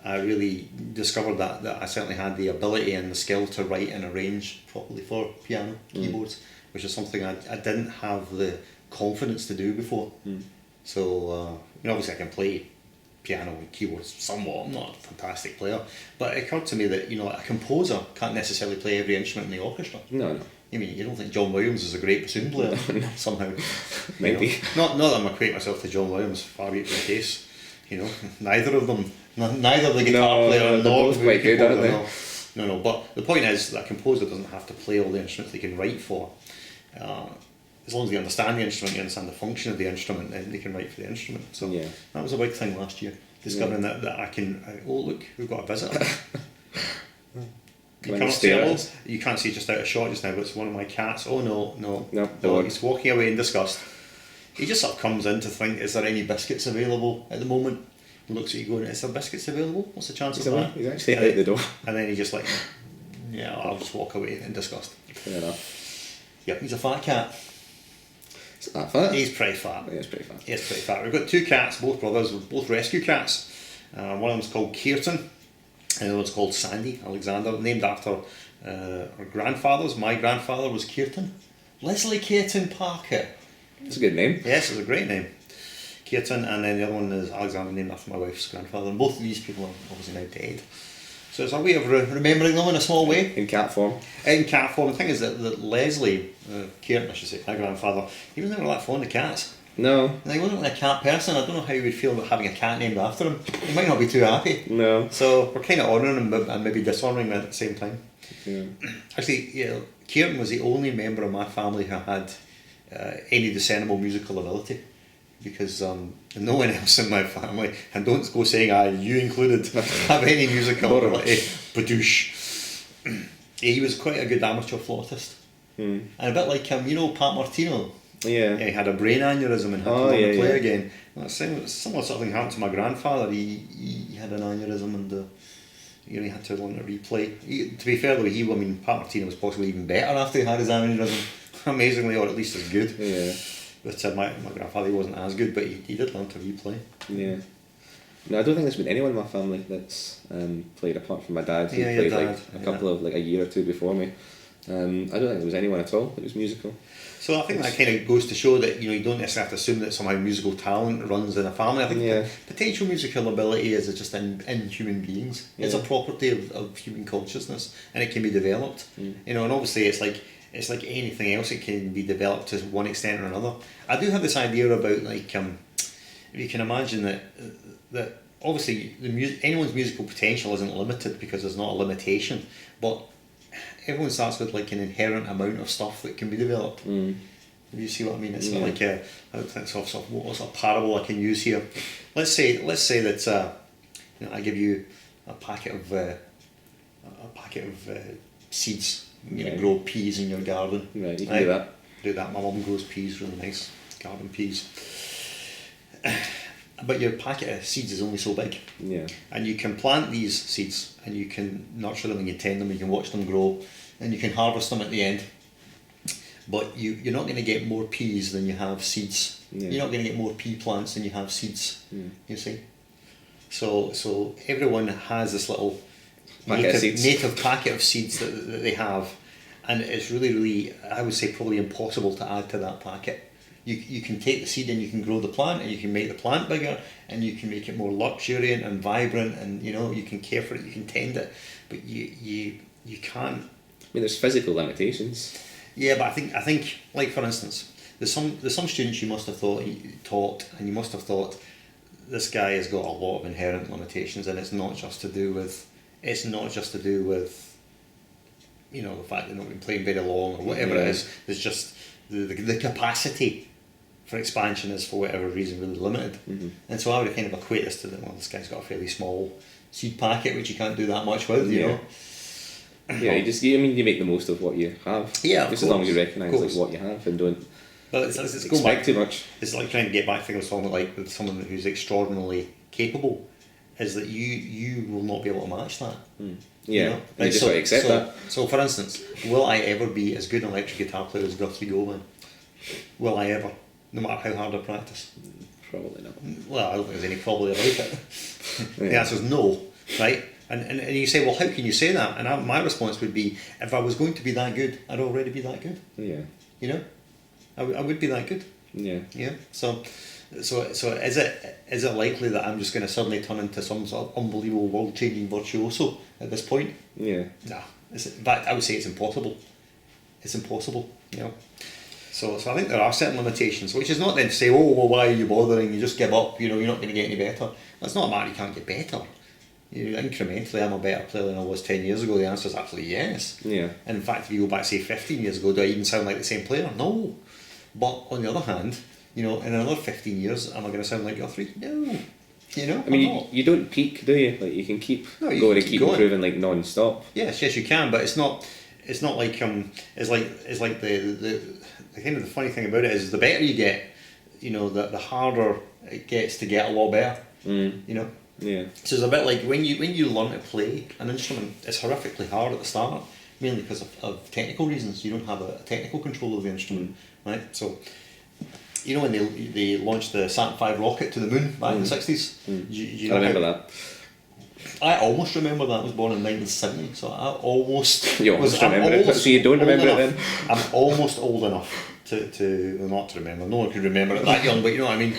I really discovered that I certainly had the ability and the skill to write and arrange properly for piano keyboards, which is something I didn't have the confidence to do before. So, you know, obviously I can play piano and keyboards somewhat. I'm not a fantastic player, but it occurred to me that, you know, a composer can't necessarily play every instrument in the orchestra. No. I mean, you don't think John Williams is a great bassoon player? Somehow. Maybe. Not that I'm equating myself to John Williams, far be it from the case. You know, neither of them, neither the guitar player nor the quite good, aren't they? No, but the point is that a composer doesn't have to play all the instruments they can write for. As long as they understand the instrument, you understand the function of the instrument, then they can write for the instrument. So that was a big thing last year, discovering that I can, oh look, we've got a visitor. You can't see just out of shot just now, but it's one of my cats. Oh no, he's walking away in disgust. He just sort of comes in to think, is there any biscuits available at the moment? And looks at you going, is there biscuits available? What's the chance of that? He's actually out the door. And then he just like, yeah, I'll just walk away in disgust. Fair enough. Yep, he's a fat cat. Is that fat? He's pretty fat. He's pretty fat. He's pretty fat. We've got two cats, both brothers, both rescue cats. One of them's called Kirtan, and the other one's called Sandy Alexander, named after our grandfathers. My grandfather was Kirtan. Leslie Kirtan Parker. That's a good name. Yes, it's a great name. Kirtan, and then the other one is Alexander, named after my wife's grandfather. And both of these people are obviously now dead. So it's a way of remembering them in a small way. In cat form. In cat form. The thing is that Leslie, Kirtan I should say, my grandfather, he was never that fond of cats. No. And he wasn't really a cat person. I don't know how he would feel about having a cat named after him. He might not be too happy. No. So we're kind of honouring him and maybe dishonouring him at the same time. Yeah. Actually, Kirtan was the only member of my family who had any discernible musical ability, because no one else in my family, and don't go saying you included, have any musical ability. Badoosh. He was quite a good amateur flautist. And a bit like him, you know, Pat Martino. Yeah. He had a brain aneurysm and had to learn to play again. Well, similar sort of thing happened to my grandfather. He had an aneurysm and he had to learn to replay. To be fair though, Pat Martino was possibly even better after he had his aneurysm, amazingly, or at least as good. Yeah. But my grandfather, he wasn't as good, but he did learn to replay. Yeah. No, I don't think there's been anyone in my family that's played apart from my dad. He played dad, like a couple of like a year or two before me. I don't think there was anyone at all that was musical. So I think that kind of goes to show that you don't necessarily have to assume that somehow musical talent runs in a family. I think potential musical ability is just in human beings. It's a property of human consciousness, and it can be developed. And obviously it's like anything else; it can be developed to one extent or another. I do have this idea about like if you can imagine that obviously anyone's musical potential isn't limited because there's not a limitation, but everyone starts with like an inherent amount of stuff that can be developed. Do you see what I mean? It's not like what sort of parable I can use here. Let's say that I give you a packet of seeds. You grow peas in your garden. Right, you can do that. Do that. My mum grows peas, really nice garden peas. But your packet of seeds is only so big. Yeah. And you can plant these seeds and you can nurture them and you tend them, you can watch them grow and you can harvest them at the end. But you're not going to get more peas than you have seeds. Yeah. You're not going to get more pea plants than you have seeds. You see? So everyone has this little native packet of seeds that they have, and it's really, really, I would say probably impossible to add to that packet. You can take the seed and you can grow the plant and you can make the plant bigger and you can make it more luxuriant and vibrant and you can care for it, you can tend it, but you can't. I mean, there's physical limitations. Yeah, but I think like for instance, there's some students you must have taught and you must have thought this guy has got a lot of inherent limitations, and it's not just to do with the fact they've not been playing very long or whatever it is. There's just the capacity for expansion is for whatever reason really limited. And so I would kind of equate this to this guy's got a fairly small seed packet which you can't do that much with, you know. Yeah, you make the most of what you have. Yeah, just as long as you recognise what you have and don't expect too much. It's like trying to get back to the song with someone who's extraordinarily capable, is that you will not be able to match that. Yeah, you just got to accept that. So for instance, will I ever be as good an electric guitar player as Guthrie Goldman? Will I ever? No matter how hard I practice? Probably not. Well, I don't think there's any probably about it. The answer is no, right? And you say, well, how can you say that? And my response would be, if I was going to be that good, I'd already be that good. Yeah. I would be that good. Yeah. Yeah. So is it likely that I'm just going to suddenly turn into some sort of unbelievable world-changing virtuoso at this point? Yeah. No. In fact, I would say it's impossible. It's impossible. So I think there are certain limitations, which is not then to say, oh, well, why are you bothering? You just give up. You're not going to get any better. That's not a matter. You can't get better. Incrementally, I'm a better player than I was 10 years ago. The answer is absolutely yes. Yeah. And in fact, if you go back, say, 15 years ago, do I even sound like the same player? No. But on the other hand, in another 15 years, am I going to sound like Guthrie? No. I mean, you don't peak, do you? Like, you can keep going and keep improving like non-stop. Yes, you can, but it's not like it's like the kind of the funny thing about it is the better you get, the harder it gets to get a lot better. Yeah. So it's a bit like when you learn to play an instrument, it's horrifically hard at the start, mainly because of technical reasons. You don't have a technical control of the instrument, right? So, when they launched the Saturn V rocket to the moon back in the 60s? I remember that. I almost remember that. I was born in 1970, so I almost... You almost remember it, so you don't remember it then? I'm almost old enough to not to remember. No one could remember it that young, but you know what I mean?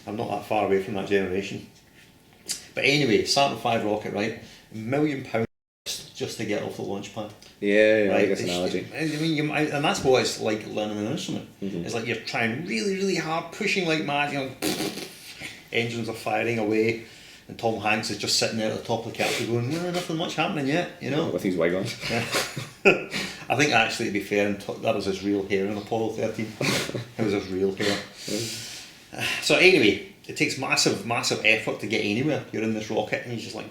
I'm not that far away from that generation. But anyway, Saturn V rocket, right? £1 million just to get off the launch pad. Yeah, right? I like this analogy. I mean, and that's what it's like learning an instrument. It's like you're trying really, really hard, pushing like mad, engines are firing away, and Tom Hanks is just sitting there at the top of the capsule going, nothing much happening yet, With his wig on. Yeah. I think actually, to be fair, that was his real hair in Apollo 13. It was his real hair. So anyway, it takes massive effort to get anywhere. You're in this rocket and you're just like,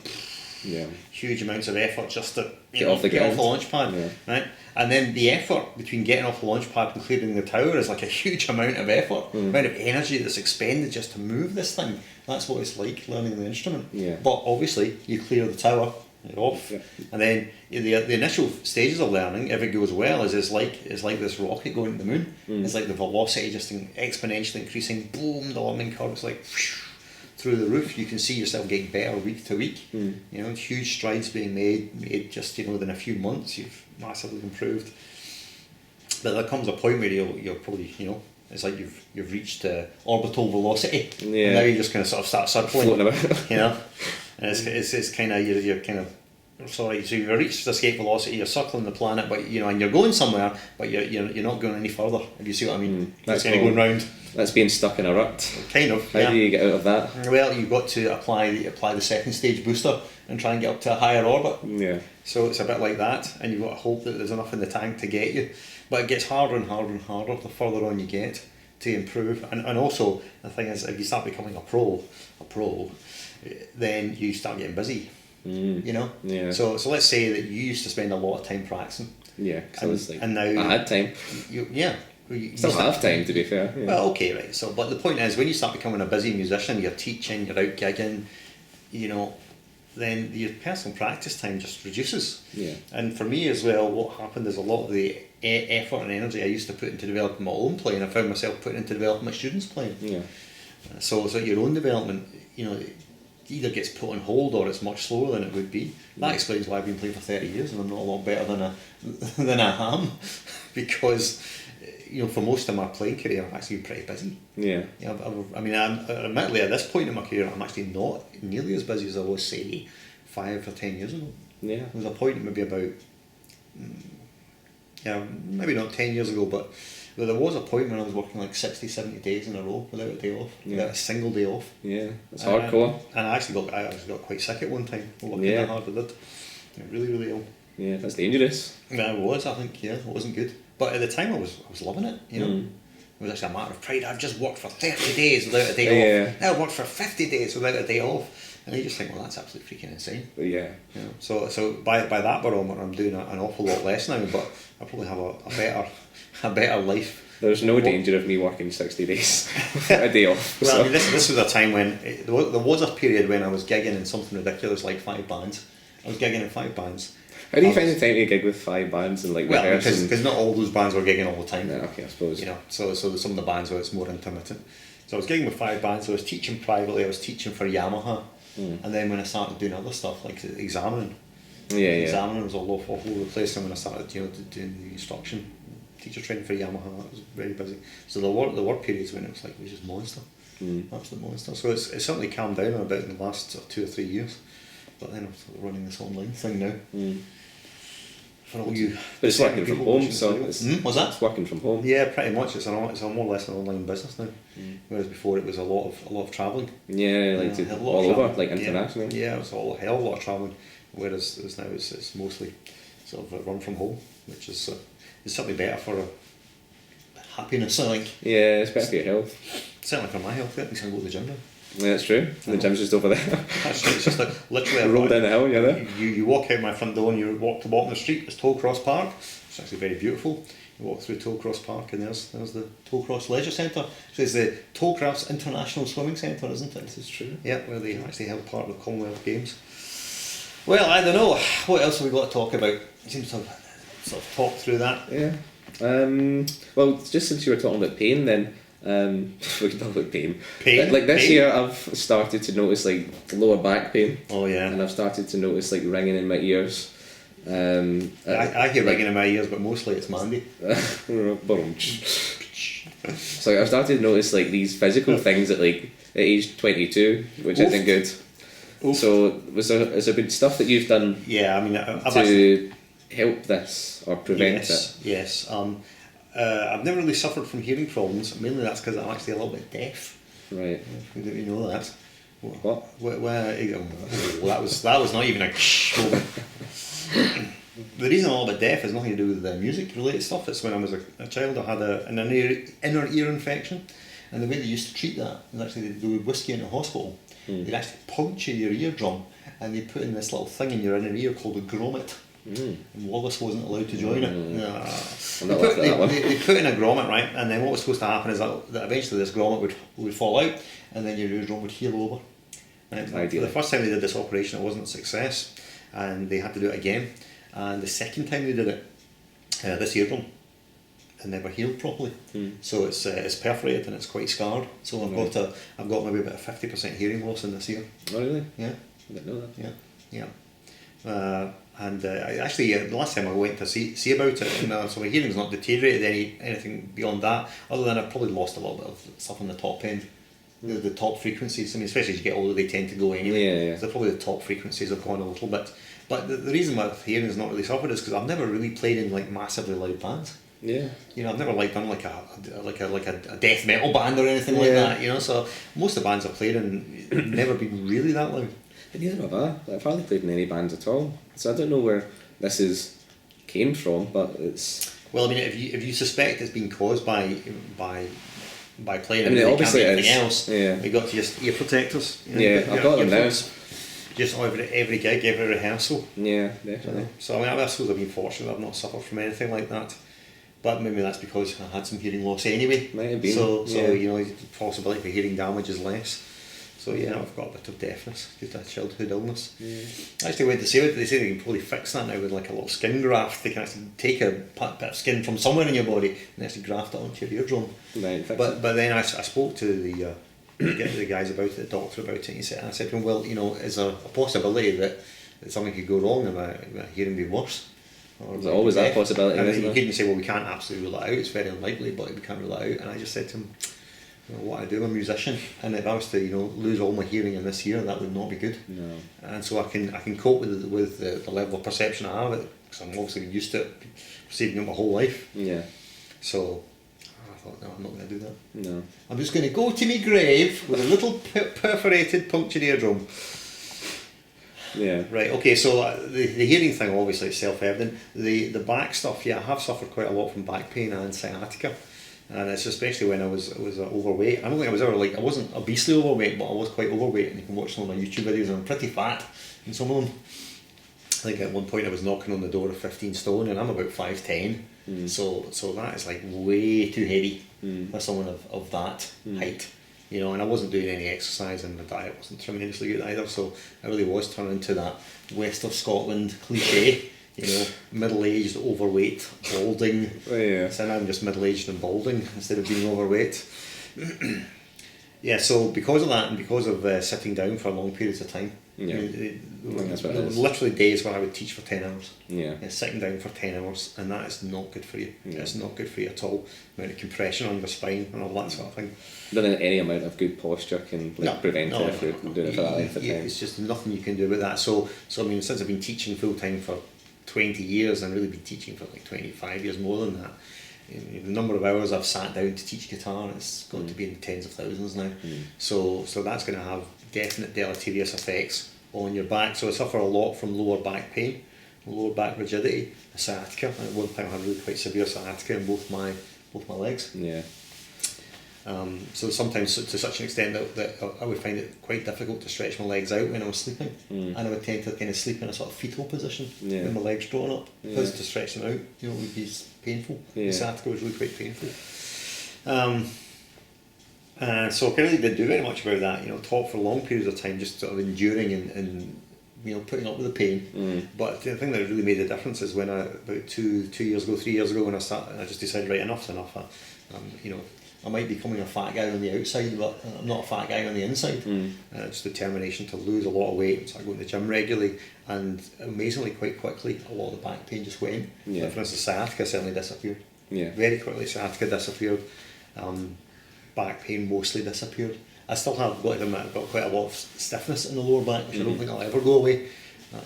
Yeah. Huge amounts of effort just to Get off the get off ground. the launch pad, Yeah. right? And then the effort between getting off the launch pad and clearing the tower is like a huge amount of effort, amount of energy that's expended just to move this thing. That's what it's like learning the instrument. Yeah. But obviously, you clear the tower, you're off, Yeah. and then the initial stages of learning, if it goes well, is it's like this rocket going to the moon. It's like the velocity just exponentially increasing. Boom, the learning curve is like through the roof. You can see yourself getting better week to week. You know, huge strides being made just within a few months. You've massively improved. But there comes a point where you're probably it's like you've reached orbital velocity. Yeah. And now you just kind of sort of start circling. Floating about. You know, and it's kind of you're kind of. Sorry, so you've reached escape velocity. You're circling the planet, but and you're going somewhere, but you're not going any further. If you see what I mean, That's kind of cool. going round. That's being stuck in a rut. Kind of. How do you get out of that? Well, you've got to apply the second stage booster and try and get up to a higher orbit. Yeah. So it's a bit like that, and you've got to hope that there's enough in the tank to get you. But it gets harder and harder and harder the further on you get to improve. And also the thing is, if you start becoming a pro, then you start getting busy. You know. Yeah. So let's say that you used to spend a lot of time practicing. Yeah. Cause I was like, and now I had time. You Still have time, to be fair. Yeah. Well, okay, right. So, but the point is, when you start becoming a busy musician, you're teaching, you're out gigging, then your personal practice time just reduces. Yeah. And for me as well, what happened is a lot of the effort and energy I used to put into developing my own playing, I found myself putting into developing my students' playing. Yeah. So your own development, it either gets put on hold or it's much slower than it would be. That explains why I've been playing for 30 years and I'm not a lot better than I am, because for most of my playing career I've actually been pretty busy. Yeah. Admittedly at this point in my career I'm actually not nearly as busy as I was, say, 5 or 10 years ago. Yeah. There was a point maybe about maybe not 10 years ago, but there was a point when I was working like 60, 70 days in a row without a day off, without a single day off. Yeah, it's hardcore. And I actually got quite sick at one time, working Yeah. that hard I did. Really, really ill. Yeah, that's dangerous. Yeah, it was, I think, it wasn't good. But at the time I was loving it, It was actually a matter of pride. I've just worked for 30 days without a day off. Now I've worked for 50 days without a day off. And you just think, well, that's absolutely freaking insane. Yeah. So by that barometer, I'm doing an awful lot less now, but I probably have a better life. There's no danger of me working 60 days a day off. Well, So. this was a time when there was a period when I was gigging in something ridiculous like 5 bands. I was gigging in 5 bands. How do you find the time to gig with 5 bands and Well, rehearse? because not all those bands were gigging all the time. Yeah, okay, I suppose. So some of the bands where it's more intermittent. So I was gigging with 5 bands. I was teaching privately. I was teaching for Yamaha, and then when I started doing other stuff like examining, examining was all over the place. And when I started doing the instruction, teacher training for Yamaha, it was very busy. So there were periods when it was like it was just monster, absolute monster. So it's certainly calmed down a bit in the last 2 or 3 years. But then I'm sort of running this online thing now. For all you, but it's working from home, so what's that? It's working from home. Yeah, pretty much. It's a more or less an online business now. Whereas before it was a lot of travelling. Yeah, all over, like international. Yeah, it was a hell of a lot of travelling. Whereas now it's mostly sort of run from home, which is certainly better for happiness, I think. Yeah, it's better for your health. Certainly for my health. At least I can go to the gym now. Yeah, that's true. The gym's just over there. That's right. It's just like literally roll down the hill, you're there. You walk out my front door and you walk to the bottom of the street. It's Tollcross Park. It's actually very beautiful. You walk through Tollcross Park and there's the Tollcross Leisure Centre. So it's the Tollcross International Swimming Centre, isn't it? This is true. Yeah, where they actually held part of the Commonwealth Games. Well, I don't know. What else have we got to talk about? It seems to have sort of talked through that. Yeah. Well, just since you were talking about pain, then we can talk about pain. Like this year, I've started to notice like lower back pain. Oh yeah. And I've started to notice like ringing in my ears. I hear ringing in my ears, but mostly it's Mandy. So I've started to notice like these physical things at age 22, which isn't good. Oof. So has there been stuff that you've done? Yeah, I mean, to help this or prevent it? Yes. I've never really suffered from hearing problems. Mainly that's because I'm actually a little bit deaf. Right. Did you know that? What? That was not even a moment. The reason I'm a little bit deaf has nothing to do with the music related stuff. It's when I was a child I had an inner ear infection, and the way they used to treat that was actually they would whisk you into hospital they'd actually puncture your eardrum, and they put in this little thing in your inner ear called a grommet. And Wallace wasn't allowed to join it. They put in a grommet, right, and then what was supposed to happen is that eventually this grommet would fall out, and then your eardrum would heal over. Right? The first time they did this operation, it wasn't a success, and they had to do it again. And the second time they did it, this eardrum never healed properly. So it's perforated and it's quite scarred. So I've got maybe about a 50% hearing loss in this ear. Oh really? Yeah. I didn't know that. Yeah. The last time I went to see about it, and so my hearing's not deteriorated anything beyond that, other than I've probably lost a little bit of stuff on the top end, the top frequencies. I mean, especially as you get older, they tend to go anyway. Yeah. So probably the top frequencies have gone a little bit. But the reason my hearing's not really suffered is because I've never really played in like massively loud bands. Yeah. You know, I've never done like a death metal band or anything like that. You know, so most of the bands I've played in never been really that loud. But neither have I. I've hardly played in any bands at all, so I don't know where this came from. But it's. Well, I mean, if you suspect it's been caused by playing, I mean, obviously anything it is. else. Yeah. You got to just ear protectors. You know, Yeah, I've got them now. Just every gig, every rehearsal. Yeah, definitely. So I suppose I've been fortunate. I've not suffered from anything like that. But maybe that's because I had some hearing loss anyway. Might have been. So yeah. you know, the possibility for hearing damage is less. So yeah, I've got a bit of deafness, just a childhood illness. Yeah. I actually went to see it. They say they can probably fix that now with like a little skin graft. They can actually take a bit of skin from somewhere in your body and actually graft it onto your eardrum. Right. But then I spoke to the guys about it, the doctor about it, and I said to him, well, you know, is there a possibility that something could go wrong and my hearing be worse? There's always that possibility. And isn't he there? couldn't say, well, we can't absolutely rule it out. It's very unlikely, but we can't rule it out. And I just said to him, you know, what I do, I'm a musician, and if I was to, you know, lose all my hearing in this year, that would not be good. No. And so I can cope with the level of perception I have, because I'm obviously used to it, receiving it my whole life. Yeah. So I thought, no, I'm not going to do that. No. I'm just going to go to my grave with a little perforated, punctured eardrum. Yeah. Right. Okay. So the hearing thing, obviously, is self-evident. The back stuff, yeah, I have suffered quite a lot from back pain and sciatica, and it's especially when I was overweight. I don't think I was ever I wasn't obesely overweight, but I was quite overweight, and you can watch some of my YouTube videos, and I'm pretty fat in some of them. I think at one point I was knocking on the door of 15 stone, and I'm about 5'10". So that is like way too heavy for someone of that height. You know, and I wasn't doing any exercise, and the diet wasn't tremendously good either, so I really was turning to that west of Scotland cliche, you know, middle-aged, overweight, balding. Oh, yeah. So now I'm just middle-aged and balding instead of being overweight. Yeah, so because of that, and because of sitting down for long periods of time, Yeah. That's what it is. literally days where I would teach for 10 hours. Yeah. Sitting down for 10 hours, and that is not good for you. Yeah. It's not good for you at all. The amount of compression on your spine and all that sort of thing. Not in any amount of good posture can prevent it if you're doing it for that length of time. It's just nothing you can do about that. So I mean, since I've been teaching full time for 20 years, and really been teaching for like 25 years more than that, the number of hours I've sat down to teach guitar, it's got to be in the tens of thousands now. So that's going to have definite deleterious effects on your back. So I suffer a lot from lower back pain, lower back rigidity, sciatica. And at one time I had really quite severe sciatica in both my legs. Yeah. So sometimes to such an extent that I would find it quite difficult to stretch my legs out when I was sleeping, and I would tend to kind of sleep in a sort of fetal position with my legs drawn up, because to stretch them out, you know, would be painful. The sciatica was really quite painful. So I really didn't do very much about that, you know, taught for long periods of time, just sort of enduring and you know, putting up with the pain. But the thing that really made a difference is when about 3 years ago, when I just decided, right, enough's enough. You know, I might be becoming a fat guy on the outside, but I'm not a fat guy on the inside. Just determination to lose a lot of weight. So I go to the gym regularly, and amazingly, quite quickly, a lot of the back pain just went. Yeah. Like for instance, sciatica certainly disappeared. Yeah. Very quickly, sciatica disappeared. Back pain mostly disappeared. I still have got quite a lot of stiffness in the lower back, which I don't think I'll ever go away.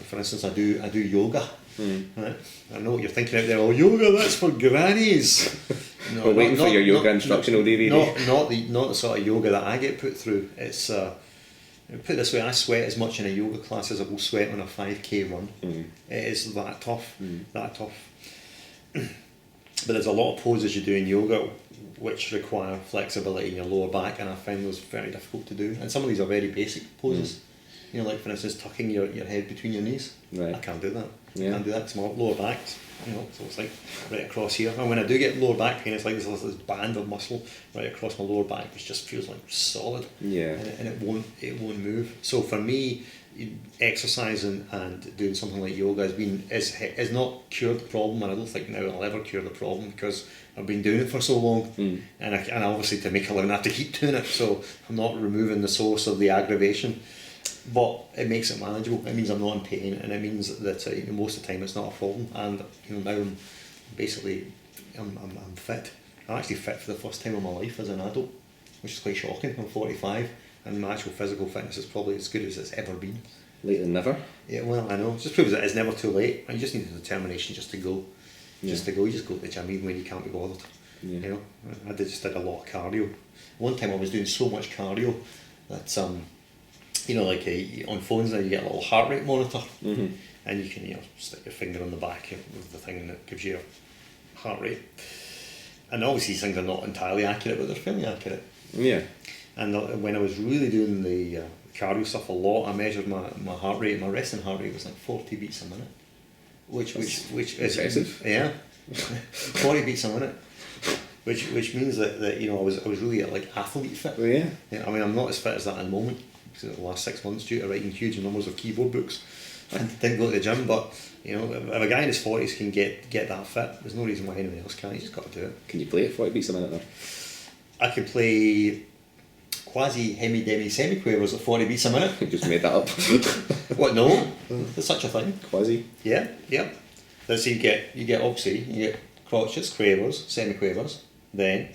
For instance, I do yoga. Right? I know what you're thinking out there. Oh, yoga, that's for grannies. No, We're waiting for your yoga instructional DVD. Not the sort of yoga that I get put through. It's put it this way: I sweat as much in a yoga class as I will sweat on a 5k run. It is that tough. That tough. But there's a lot of poses you do in yoga which require flexibility in your lower back, and I find those very difficult to do. And some of these are very basic poses. You know, like for instance, tucking your head between your knees. Right. I can't do that. Yeah. I can't do that because my lower back, you know, so it's like right across here. And when I do get lower back pain, it's like this band of muscle right across my lower back, which just feels like solid. Yeah. And it won't move. So for me, exercising and doing something like yoga is not cured the problem, and I don't think now it'll ever cure the problem because I've been doing it for so long, and obviously to make a living I have to keep doing it. So I'm not removing the source of the aggravation, but it makes it manageable. It means I'm not in pain, and it means that most of the time it's not a problem. And now I'm basically I'm fit. I'm actually fit for the first time in my life as an adult, which is quite shocking. I'm 45. And my actual physical fitness is probably as good as it's ever been. Later than never. Yeah, well, I know. It just proves that it's never too late. And you just need the determination just to go. Just to go. You just go to the gym even when you can't be bothered. Yeah. You know, I just did a lot of cardio. One time I was doing so much cardio that like on phones now you get a little heart rate monitor, and you can stick your finger on the back of the thing that gives you your heart rate. And obviously these things are not entirely accurate, but they're fairly accurate. Yeah. And when I was really doing the cardio stuff a lot, I measured my heart rate. My resting heart rate was like 40 beats a minute, which is impressive. Yeah, 40 beats a minute, which means that I was really at like athlete fit. Well, yeah. I mean, I'm not as fit as that at the moment because the last 6 months due to writing huge numbers of keyboard books. I didn't go to the gym, but if a guy in his 40s can get that fit, there's no reason why anyone else can't. You just got to do it. Can you play at 40 beats a minute though? I can play quasi hemi demi semi quavers at 40 beats a minute. You just made that up. What? No, there's such a thing. Quasi. Yeah. So you get obviously you get crotchets, quavers, semi quavers, then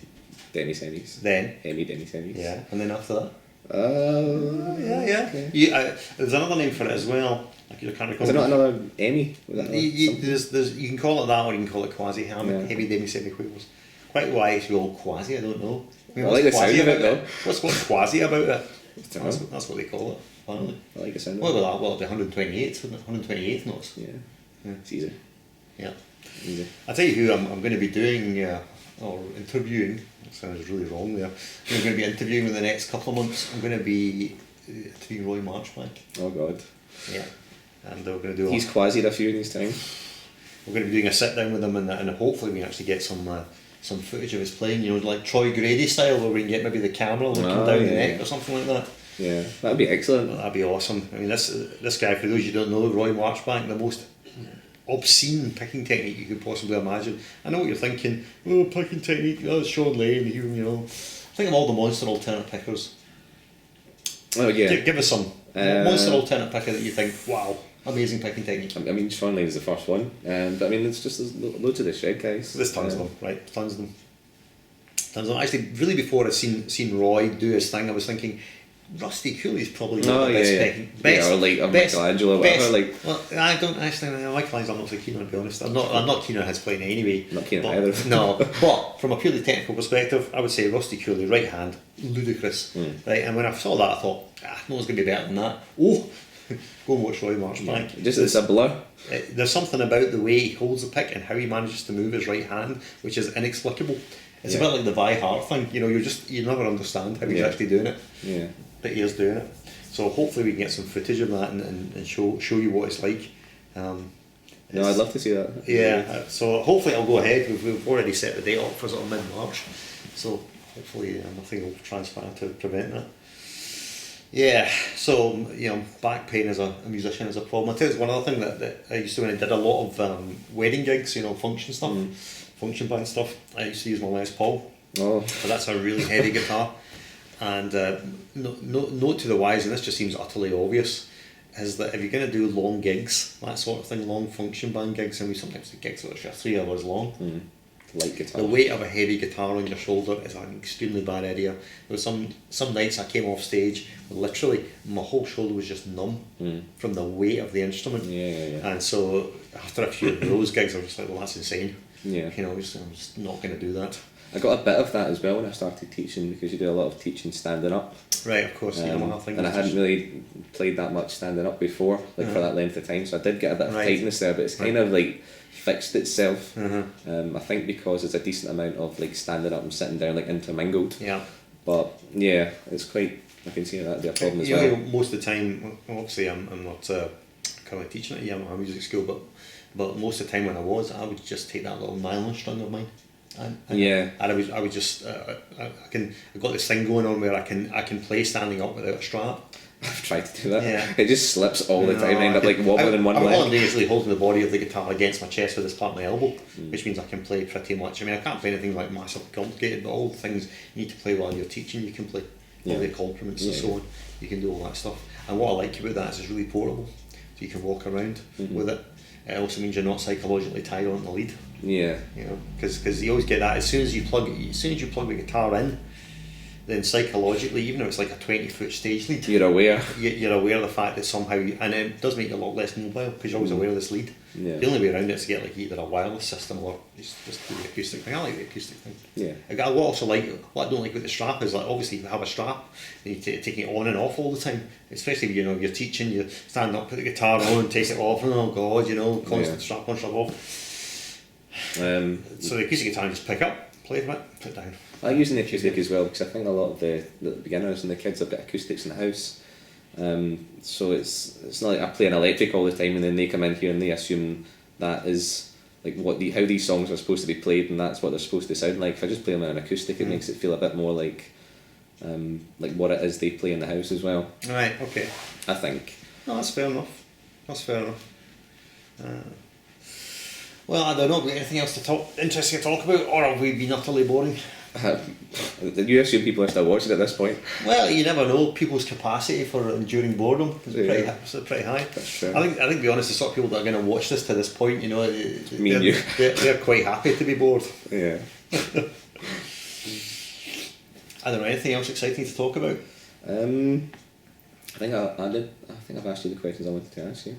Demi semis. Then hemi demi semis. Yeah, and then after that. Yeah. Okay. There's another name for it as well. I can't recall. Is there not another Emmy? You can call it that, or you can call it quasi hemi demi semi quavers. Quite why it's called quasi, I don't know. I like the sound of it though. What's quasi about it? That's what they call it. Apparently. I like the sound of it. What about that? Well, the 128th, wouldn't it? 128th notes. Yeah. It's easy. Yeah. Easy. I'll tell you who I'm going to be doing or interviewing. That sounds really wrong there. I'm going to be interviewing in the next couple of months. I'm going to be interviewing Roy Marchbank. Oh God. Yeah. And we're going to do. He's quasied a few in his time. We're going to be doing a sit down with him, and hopefully we can actually get some footage of his playing. Like Troy Grady style, where we can get maybe the camera looking down the neck or something like that. Yeah, that'd be excellent. That'd be awesome. I mean, this guy, for those you don't know, Roy Marchbank, the most obscene picking technique you could possibly imagine. I know what you're thinking. Oh, picking technique. Oh, Sean Lane. Think of all the monster alternate pickers. Oh yeah. Give us some monster alternate picker that you think, wow, amazing picking technique. I mean, Sean Lane is the first one, but I mean, there's loads of the shred guys. There's tons of them, right? Tons of them. Actually, really, before I'd seen Roy do his thing, I was thinking, Rusty Cooley's probably the best picking. Or Michelangelo, whatever. Well, I don't actually. Michelangelo, I'm not so keen on, to be honest. I'm not keen on his playing anyway. Not keen on either. No, but from a purely technical perspective, I would say Rusty Cooley, right hand, ludicrous. Right, and when I saw that, I thought, no one's going to be better than that. Oh, go and watch Roy Marchbank. Yeah, it's a blur. There's something about the way he holds the pick and how he manages to move his right hand, which is inexplicable. It's a bit like the Vi Hart thing. You never understand how he's actually doing it. Yeah. But he is doing it. So hopefully we can get some footage of that and show you what it's like. No, I'd love to see that. Yeah. So hopefully I'll go ahead. We've already set the date up for sort of mid-March. So hopefully nothing will transpire to prevent that. Yeah, so back pain as a musician is a problem. I'll tell you, it's one other thing that I used to, when I did a lot of wedding gigs, function stuff, function band stuff, I used to use my Les Paul. Oh. But that's a really heavy guitar. And note to the wise, and this just seems utterly obvious, is that if you're going to do long gigs, that sort of thing, long function band gigs, and we sometimes do gigs that are 3 hours long, Light guitar. the weight of a heavy guitar on your shoulder is an extremely bad idea. There was some nights I came off stage, literally my whole shoulder was just numb from the weight of the instrument. Yeah. And so after a few of those gigs, I was just like, well, that's insane. Yeah. I'm just not going to do that. I got a bit of that as well when I started teaching, because you do a lot of teaching standing up. Right, of course. You don't have things And I hadn't really played that much standing up before, like for that length of time, so I did get a bit of tightness there, but it's kind of like fixed itself. I think because there's a decent amount of like standing up and sitting down like intermingled. Yeah. But yeah, it's quite, I can see that'd be a problem as You well. know, most of the time, well, obviously I'm not currently teaching at a music school, but most of the time when I would just take that little nylon string of mine. And I would just I've got this thing going on where I can play standing up without a strap. I've tried to do that. Yeah. It just slips all the time. I end up like wobbling in one leg. I'm usually holding the body of the guitar against my chest with this part of my elbow, which means I can play pretty much. I mean, I can't play anything like massively complicated, but all the things you need to play while you're teaching, you can play. All the accompaniments and so on, you can do all that stuff. And what I like about that is it's really portable, so you can walk around with it. It also means you're not psychologically tied on the lead. Yeah. You know, because you always get that as soon as you plug the guitar in, then psychologically, even though it's like a 20-foot stage lead, You're aware. You're aware of the fact that somehow, and it does make you a lot less mobile because you're always aware of this lead. Yeah. The only way around it is to get like either a wireless system or just do the acoustic thing. I like the acoustic thing. Yeah. What I don't like with the strap is like obviously if you have a strap, and you're taking it on and off all the time. Especially if you're teaching, you stand up, put the guitar on, take it off, and oh god, constant strap on, strap off. So the acoustic guitar you just pick up, play from it, put it down. I like using the acoustic as well because I think a lot of the beginners and the kids have got acoustics in the house. So it's not like I play an electric all the time and then they come in here and they assume that is like how these songs are supposed to be played and that's what they're supposed to sound like. If I just play them in an acoustic, it makes it feel a bit more like what it is they play in the house as well. Right. Okay. I think. No, that's fair enough. Well, I don't know. Anything else interesting to talk about, or have we been utterly boring? You assume people are still watching at this point? Well, you never know. People's capacity for enduring boredom is pretty high. That's true. I think, to be honest, the sort of people that are going to watch this to this point, Me and you. they're quite happy to be bored. Yeah. I don't know. Anything else exciting to talk about? I think I've asked you the questions I wanted to ask you.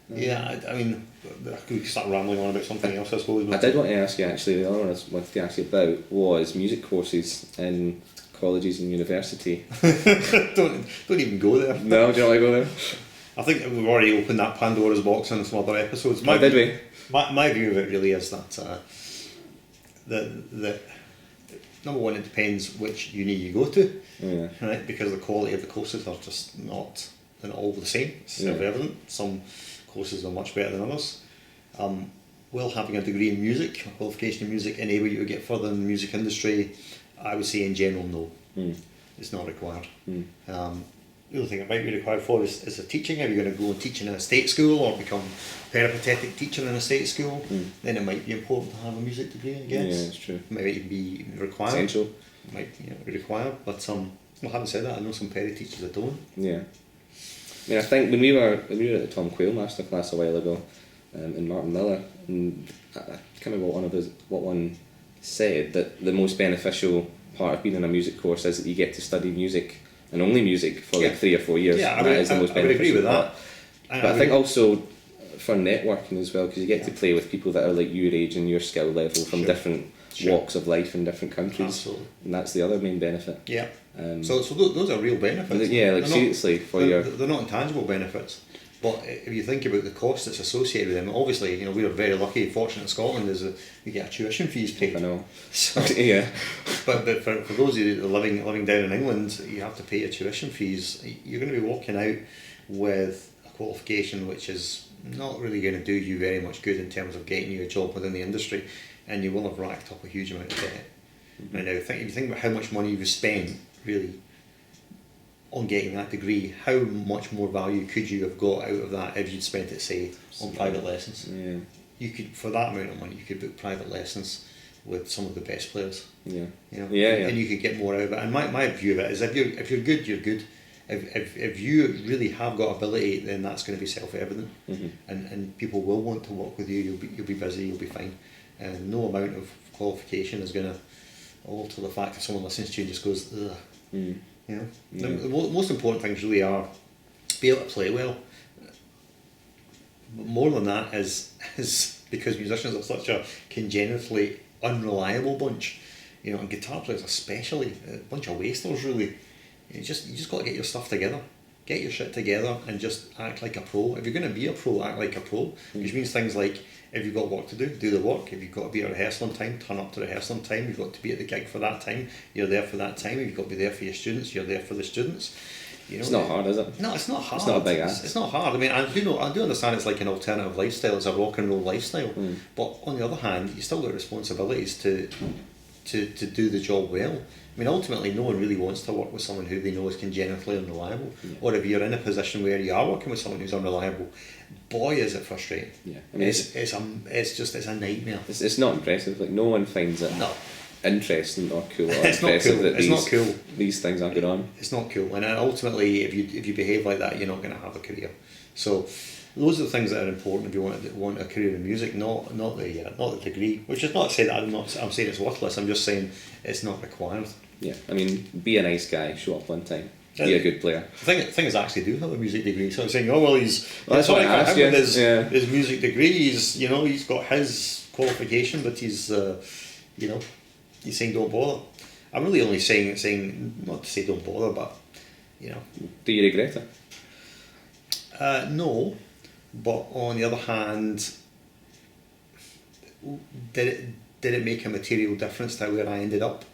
Yeah, I mean, I could start rambling on about something else, I suppose. I did want to ask you actually, the other one I wanted to ask you about was music courses in colleges and university. don't even go there. No, do you not want to go there? I think we've already opened that Pandora's box in some other episodes. Did we? My view of it really is that the number one, it depends which uni you go to, right? Because the quality of the courses are just not all the same. It's self-evident. Some courses are much better than others. Will having a degree in music, a qualification in music, enable you to get further in the music industry? I would say in general, no. It's not required. The other thing it might be required for is a teaching. If you're going to go and teach in a state school or become a peripatetic teacher in a state school, then it might be important to have a music degree, I guess. Yeah, that's true. Maybe it be required. Essential. It might be required, but well, having said that, I know some peri teachers that don't. Yeah. I mean, I think when we were at the Tom Quayle masterclass a while ago in Martin Miller, and I can't remember what one said, that the most beneficial part of being in a music course is that you get to study music and only music for like 3 or 4 years. Yeah, I would agree with that. But I think also for networking as well, because you get to play with people that are like your age and your skill level from different walks of life in different countries. Absolutely. And that's the other main benefit. Yeah. So those are real benefits. Yeah, like seriously, they're not intangible benefits. But if you think about the cost that's associated with them, obviously, we are very lucky, fortunate in Scotland, is that we get our tuition fees paid. I know. So, yeah. But for those of you that are living down in England, you have to pay your tuition fees. You're going to be walking out with a qualification which is not really going to do you very much good in terms of getting you a job within the industry, and you will have racked up a huge amount of debt. Now, if you think about how much money you've spent, really, on getting that degree, how much more value could you have got out of that if you'd spent it, say, on private lessons? Yeah. You could, for that amount of money, you could book private lessons with some of the best players. Yeah. And you could get more out of it. And my view of it is, if you're good, you're good. If you really have got ability, then that's going to be self-evident, and people will want to work with you. You'll be busy. You'll be fine, and no amount of qualification is going to alter the fact that someone listens to you and just goes, ugh. The most important things really are be able to play well. But more than that is because musicians are such a congenitally unreliable bunch. you know, and guitar players especially, a bunch of wasters really. You just got to get your stuff together. Get your shit together and just act like a pro. If you're going to be a pro, act like a pro. Which means things like, if you've got work to do the work. If you've got to be at rehearsal on time, turn up to rehearsal on time. You've got to be at the gig for that time, you're there for that time. If you've got to be there for your students, you're there for the students. You know, It's not hard, is it? No, it's not hard. It's not a big ask. It's not hard. I mean, I do understand it's like an alternative lifestyle. It's a rock and roll lifestyle. But on the other hand, you still got responsibilities to do the job well. I mean, ultimately, no one really wants to work with someone who they know is congenitally unreliable. Or if you're in a position where you are working with someone who's unreliable, boy, is it frustrating. Yeah, I mean, it's a nightmare. It's not impressive. Like, no one finds it interesting or cool or It's not impressive cool. that It's not cool. these things are going on. It's not cool, and ultimately, if you behave like that, you're not going to have a career. So, those are the things that are important if you want a career in music, not the degree. Which is not to say that I'm saying it's worthless. I'm just saying it's not required. Yeah, I mean, be a nice guy, show up on time, be a good player. The thing is, I actually do have a music degree. So I'm saying, oh well, that's what I asked you. His music degree. He's got his qualification, but he's saying don't bother. I'm really only saying not to say don't bother, but Do you regret it? No, but on the other hand, did it make a material difference to where I ended up?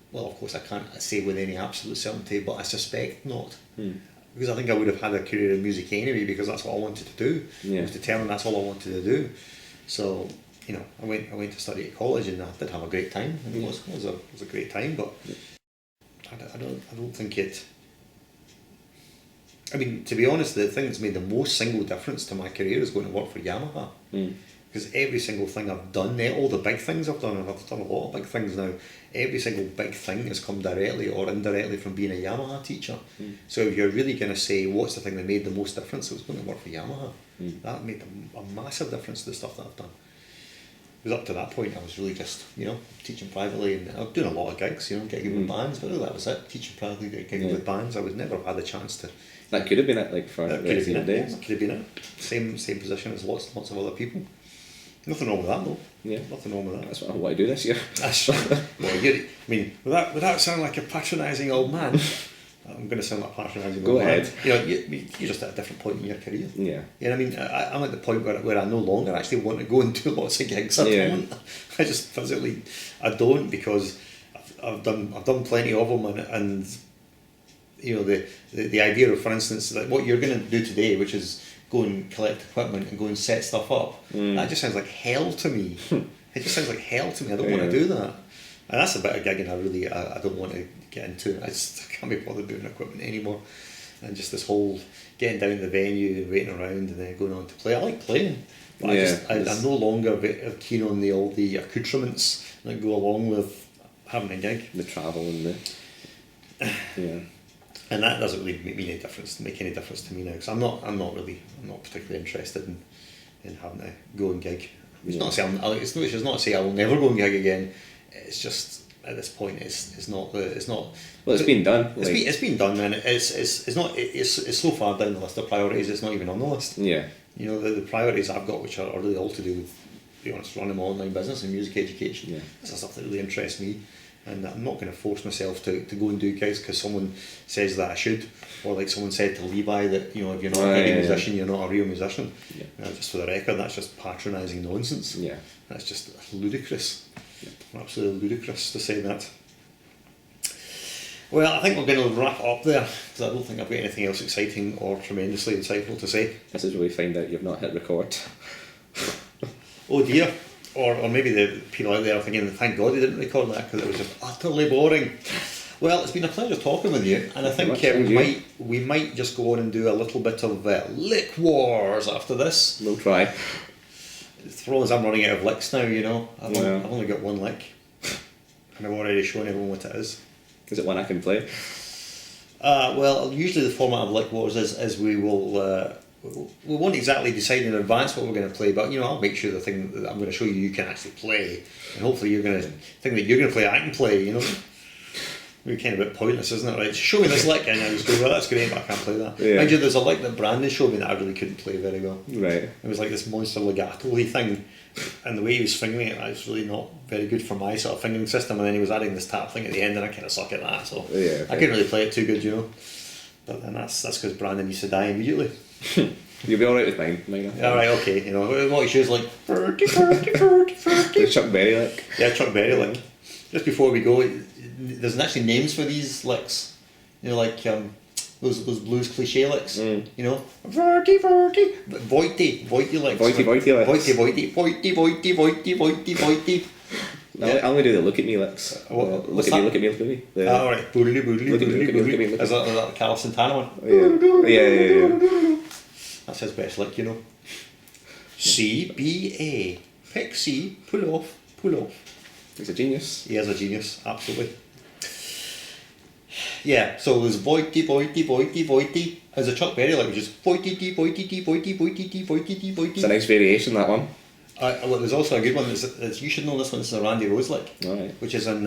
Well, of course, I can't say with any absolute certainty, but I suspect not. Because I think I would have had a career in music anyway, because that's what I wanted to do. I was determined that's all I wanted to do. So, I went to study at college, and I did have a great time. It was a great time, but I don't think it. I mean, to be honest, the thing that's made the most single difference to my career is going to work for Yamaha. Because every single thing I've done, all the big things I've done, and I've done a lot of big things now, every single big thing has come directly or indirectly from being a Yamaha teacher. So if you're really going to say what's the thing that made the most difference, it was going to work for Yamaha. That made a massive difference to the stuff that I've done. Because up to that point I was really just, teaching privately, and I was doing a lot of gigs, gigging with bands, but really that was it, teaching privately, gigging with bands. I would never have had the chance to. That could have been it, like, for the rest of your days. That could have been it. Same position as lots of other people. Nothing wrong with that, though. Yeah. Nothing wrong with that. That's what I want to do this year. That's well, without sounding like a patronising old man, I'm going to sound like a patronising old man. Go ahead. You're just at a different point in your career. Yeah. You know what I mean? I'm at the point where I no longer actually want to go and do lots of gigs. I don't. I just physically, I don't, because I've done plenty of them, and the idea of, for instance, like what you're going to do today, which is go and collect equipment and go and set stuff up, that just sounds like hell to me. It just sounds like hell to me. I don't want to do that. And that's a bit of gigging I don't want to get into. I can't be bothered doing equipment anymore. And just this whole getting down the venue and waiting around and then going on to play. I like playing, but I'm no longer keen on the accoutrements that go along with having a gig. The travel and the And that doesn't really make any difference to me now, because I'm not particularly interested in having to go and gig. It's not to say I will never go and gig again. It's just at this point it's not. Well, it's been done. It's been done, and it's so far down the list of priorities. It's not even on the list. Yeah. The priorities I've got, which are really all to do with, to be honest, running my online business and music education. Yeah. That's the stuff that really interests me. And I'm not going to force myself to go and do gigs because someone says that I should, or like someone said to Levi that if you're not a real musician, you're not a real musician. Yeah. Just for the record, that's just patronising nonsense. Yeah. That's just ludicrous. Yeah. Absolutely ludicrous to say that. Well, I think we're going to wrap up there, because I don't think I've got anything else exciting or tremendously insightful to say. This is where we find out you've not hit record. Oh dear. Or maybe the people out there are thinking, thank God they didn't record that, because it was just utterly boring. Well, it's been a pleasure talking with you, and I think we might just go on and do a little bit of lick wars after this. We'll try. The problem is I'm running out of licks now, I've only got one lick, and I've already shown everyone what it is. Is it one I can play? Well, usually the format of lick wars is we won't exactly decide in advance what we're going to play, but I'll make sure the thing that I'm going to show you can actually play, and hopefully you're going to think that you're going to play, I can play. Maybe kind of a bit pointless, isn't it? Right, show me this lick, and I just go, well, that's great, but I can't play that. Yeah. Mind you, there's a lick that Brandon showed me that I really couldn't play very well. Right. It was like this monster legato-y thing, and the way he was fingering it, that was really not very good for my sort of fingering system. And then he was adding this tap thing at the end, and I kind of suck at that, so Yeah, I couldn't really play it too good, you know. But then that's because Brandon used to die immediately. You'll be alright with mine. All right, okay, you know what he shows like 30. The Chuck Berry lick. Yeah, Chuck Berry lick. Just before we go, there's actually names for these licks. You know, like those blues cliche licks. You know, Voity, Voity licks. Voity. I only do the look at me licks. Look at me. All right, boodly. Look at me. Is that the Carl Santana one? Yeah. That's his best lick, you know. C, B, A. Pick C, pull off. He's a genius. He is a genius, absolutely. Yeah, so there's Voity. There's a Chuck Berry lick, which is Voity. It's a nice variation, that one. Well, there's also a good one. That's you should know this one. This is a Randy Rose lick, Alright. which is in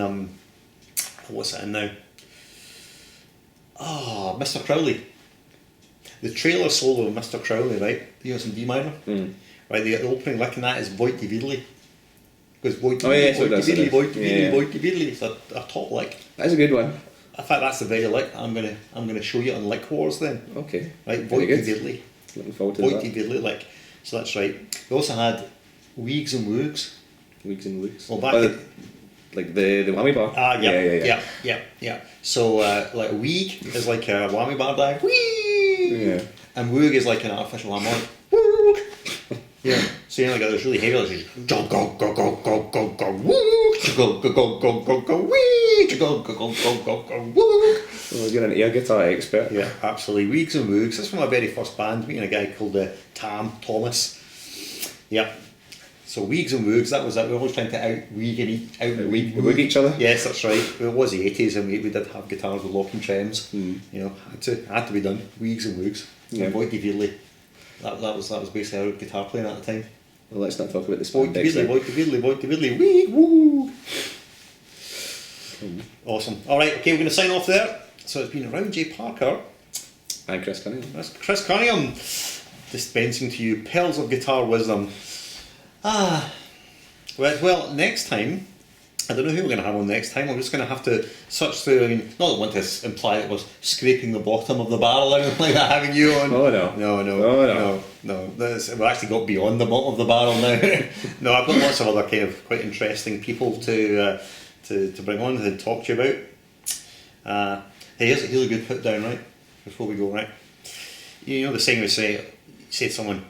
what's it in now? Mr. Crowley. The trailer solo of Mr. Crowley, right? You know, some D minor, right? The opening lick in that is Voity Vidley. Because Voity Vidley. It's a top lick. That's a good one. In fact, that's the very lick I'm gonna show you on Lick Wars then. Okay. Right, Very Voity good. Vidley. Looking forward to Voity that. Vidley lick. So that's right. We also had Weegs and Woogs. Weeks and weeks. Well, back like the whammy bar. Yeah. So like a Weeg is like a whammy bar dive. Wee. Yeah. And Woog is like an artificial harmonic. Woog. Yeah. So you know, like this really heavy, like go go go go go go go woog, go go go go go go wee, go go go go go go woog. Well, you're an air guitar expert. Yeah, absolutely. Weegs and Woogs. That's from my very first band, meeting a guy called Tam Thomas. Yeah. So Weegs and Woogs, that was it. We were always trying to out-weeg Woog each other. Yes, that's right. It was the 80s, and we did have guitars with locking trems. You know, had to be done. Weegs and Woogs. Yeah. And Voity Vidley. That was basically our guitar playing at the time. Well, let's not talk about the Voity spandex then. Vidley, weeg, woog. Awesome. All right, okay, we're going to sign off there. So it's been Round J. Parker. And Chris Cunningham. That's Chris Cunningham dispensing to you pearls of guitar wisdom. Well, next time, I don't know who we're going to have on next time. I'm just going to have to search through. I mean, not that I want to imply it was scraping the bottom of the barrel or anything like that, having you on. Oh, no. No. We've actually got beyond the bottom of the barrel now. No, I've got lots of other kind of quite interesting people to bring on and talk to you about. Hey, here's a good put down, right? Before we go, right? You know the saying we say to someone,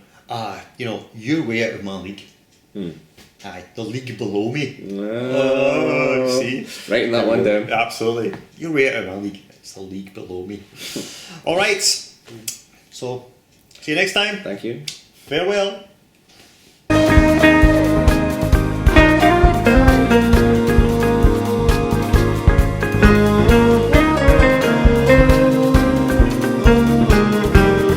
you know, you're way out of my league. Aye, the league below me. See? Writing that one down. Absolutely. You're way out of my league. It's the league below me. Alright. So, see you next time. Thank you. Farewell.